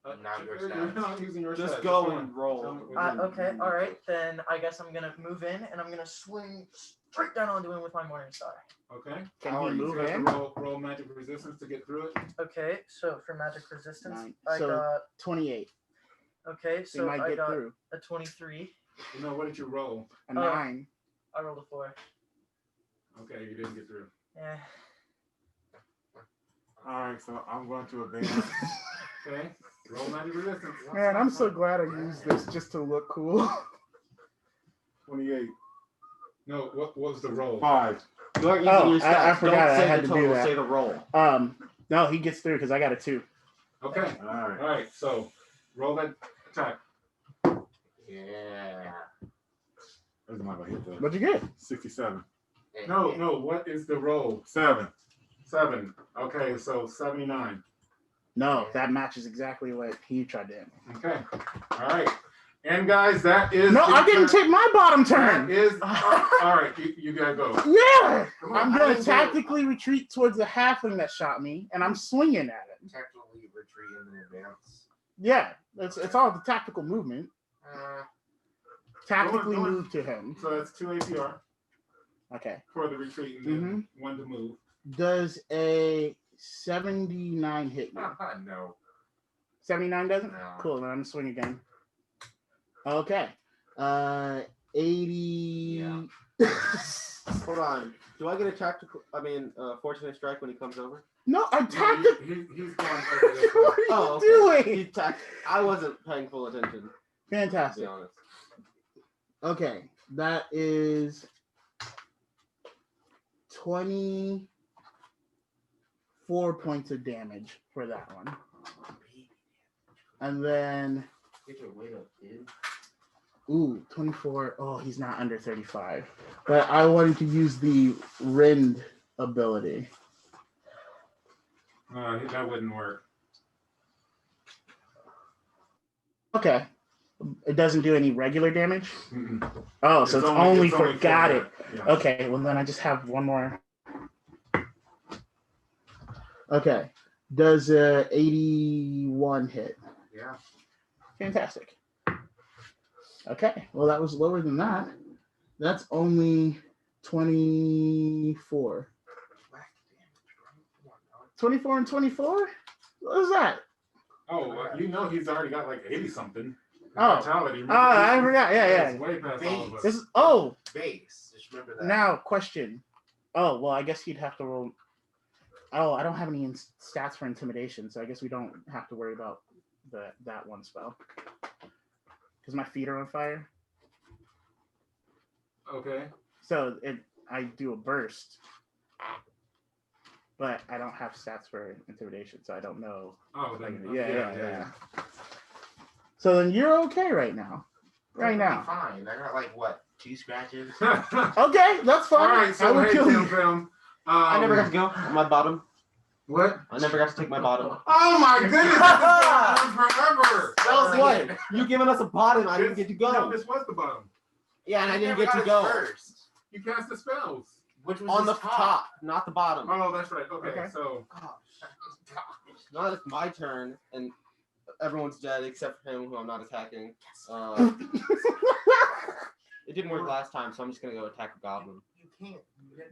Not your You're stats. not using your Just stats. go It's and fine. roll. Tell me what you do. Okay, all right. Then I guess I'm gonna move in and I'm gonna swing straight down onto him with my Morning Star. Okay. Can How he are you? move You have in? to roll magic resistance to get through it. Okay, so for magic resistance, 9. I So- got 28. okay. He So might I get got through. a 23. You know, what did you roll? A 9. I rolled a 4. Okay, you didn't get through. Yeah. Alright, so I'm going to advance. Okay. Roll magic resistance. Man, I'm so glad I used this just to look cool. 28. No, what was the roll? 5. You aren't using Oh, your stats. I forgot Don't I say had the to do total, that. say the roll. No, he gets through because I got a 2. Okay. Alright. All right. So roll that attack. Yeah. That's not gonna hit the What'd you get? 67. No. What is the roll? 7. 7. Okay, so 79. No, that matches exactly what he tried to hit. Okay. All right. And guys, that is. No, the I didn't turn. take my bottom That turn. is. All right. You gotta go. Yeah, Come on, I'm I gonna didn't do it. tactically retreat towards the halfling that shot me, and I'm swinging at it. Technically retreat in advance. Yeah, it's all the tactical movement. Tactically Go on. move to him. So that's 2 APR Okay. for the retreat and then 1 to move. Does a 79 hit you? No. 79 doesn't? No. Cool, then I'm gonna swing again. Okay. 80. Hold on. Do I get a tactical? Fortunate strike when he comes over? No, I No, tactic. he's going over this What way. are you doing? He I wasn't paying full attention, to be Fantastic. honest. Okay, that is 24 points of damage for that one. And then, Get your weight up, dude. 24. Oh, he's not under 35. But I wanted to use the rend ability. That wouldn't work. Okay. It doesn't do any regular damage? Mm-mm. Oh, so it's only for for got that. it. Yeah. Okay, well then I just have one more. Okay. Does 81 hit? Yeah. Fantastic. Okay, well that was lower than that. That's only 24. 24 and 24? What is that? Oh, you know he's already got like 80 something. Oh. Vitality. Oh, I forgot. Yeah, He's yeah. way past all of us. This is Base. Just remember that. now question. Oh, well, I guess he'd have to roll. Oh, I don't have any stats for intimidation, so I guess we don't have to worry about that one spell. Because my feet are on fire. Okay. So I do a burst. But I don't have stats for intimidation, so I don't know. Oh, then, Yeah. So then you're okay right now. Right now. Fine. I got like what, 2 scratches? Okay, that's fine. All right, so I will hey, kill you. Film. I never got to go on my bottom. What? I never got to take my bottom. Oh my goodness! This is going on forever. That was what? You giving us a bottom, I didn't get to No, go. this was the bottom. Yeah, and I didn't Never get to got go. it first. You cast the spells. Which was On the his top, not the bottom. Oh, that's right. Okay, Okay. so Now that it's my turn, and everyone's dead except for him, who I'm not attacking. It didn't work last time, so I'm just gonna go attack a goblin. You can't.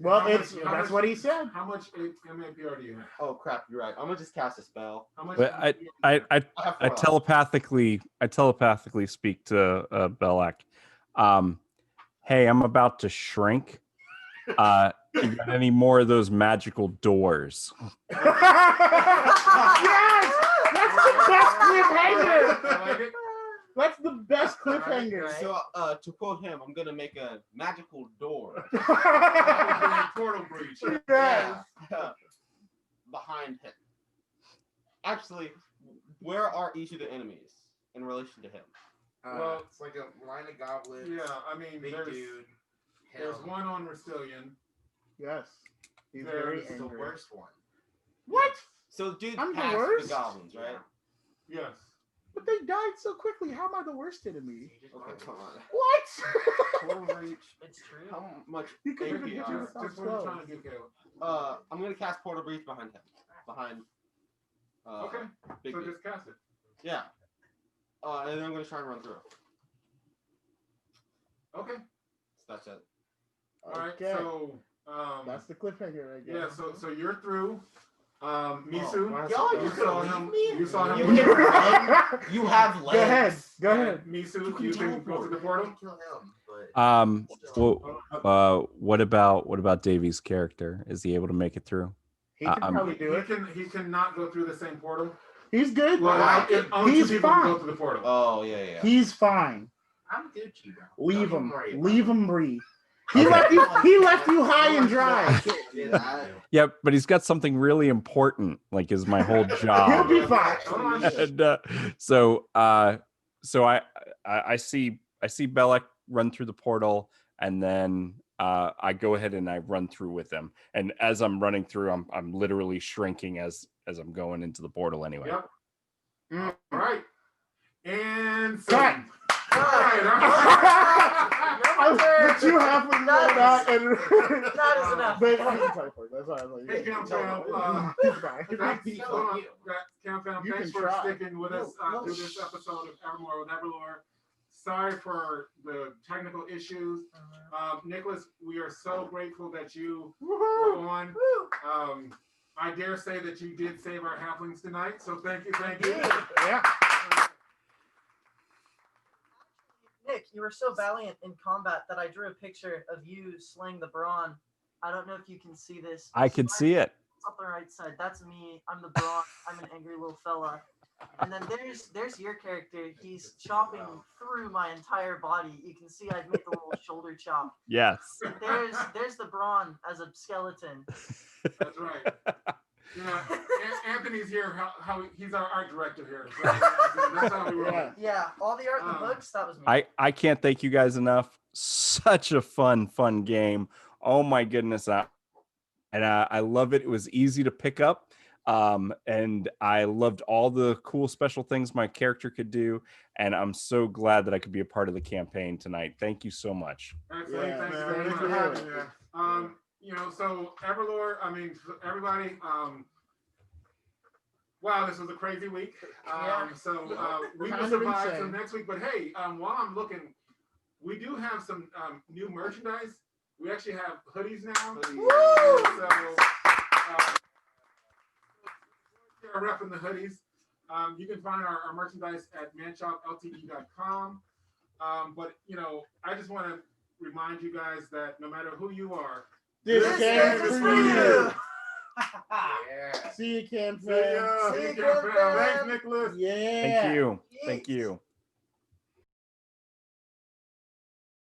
Well, How much- that's how much- what he said. how much MAPR do you have? Oh crap, you're right. I'm gonna just cast a spell. How much? But MAPR? I have I 4 health. telepathically speak to Belac. Hey, I'm about to shrink. You got any more of those magical doors? Yes! That's the best cliffhanger! I like it. That's the best cliffhanger. So, to quote him, I'm gonna make a magical door. Portal breach. Yes. Yeah. Behind him. Actually, where are each of the enemies in relation to him? Well, it's like a line of goblins. Yeah, I mean, Big there's dude. there's Hell, one on Rastilian. Yes. He's very This is the angry. worst one. What? So, dude, I'm the passed worst? the goblins, right? Yes. But they died so quickly. How am I the worst enemy? Okay, come on. What? Total reach. It's true. How much? You could even APR? hit Just yourself what are you trying to do, Caleb? I'm gonna cast portal breach behind him. Behind. Okay. Big So dude. just cast it. Yeah. And then I'm gonna try and run through. Okay. So that's it. All right. Okay. So That's the cliffhanger, I guess. yeah. So you're through. Misu. Y'all, you you saw could him. leave me. You saw him. You move. can run. You have legs. Go ahead. Go And ahead. Misu, you can go through the portal. Kill him, but Well, what about Davy's character? Is he able to make it through? He can I'm- probably do it. He cannot go through the same portal. He's good. Well, only He's two people can go fine. through the portal. Oh yeah. He's fine. I'm Gucci, bro. Leave Don't him. worry about Leave it. him breathe. He Okay. left you. He left you high and dry. Yeah, but he's got something really important, like is my whole He'll job. be fine. And, so I see Belac run through the portal, and then I go ahead and I run through with him. And as I'm running through, I'm literally shrinking as I'm going into the portal anyway. Yep. Mm. All right. And Cut. All right. The two halflings rolled out and That is enough. They fucking teleport. That's why I was like, Hey, Cam Fam, he's fine. Cam Fam, You thanks can for try. sticking with us through this episode of EverMore with EverLore. Sorry for the technical issues. Nicholas, we are so grateful that you were on. I dare say that you did save our halflings tonight, so thank you. Yeah. Nick, you were so valiant in combat that I drew a picture of you slaying the brawn. I don't know if you can see this. I could see it. It's up the right side. That's me. I'm the brawn. I'm an angry little fella. And then there's your character. He's chopping through my entire body. You can see I've made the little shoulder chop. Yes. And there's the brawn as a skeleton. That's right. Yeah, Anthony's here. How he's our art director here. So that's how we roll. Yeah. Yeah, all the art in the books, that was me. I can't thank you guys enough. Such a fun game. Oh my goodness. I love it. It was easy to pick up. And I loved all the cool special things my character could do. And I'm so glad that I could be a part of the campaign tonight. Thank you so much. Excellent. Yeah, Thanks man, very thanks much. for having me. You know, so EverLore, I mean, everybody, wow, this was a crazy week. So we will Kind of survive insane. till next week. But hey, while I'm looking, we do have some new merchandise. We actually have hoodies now. Woo! So we are repping the hoodies. You can find our merchandise at ManChildLTD.com. But you know, I just want to remind you guys that no matter who you are, This This game game is is for for you. you. Yeah. See you, Cam see ya. See you, Cam Fam. Cam Thanks, Fam. Nicholas. Yeah. Thank you. Yeet. Thank you.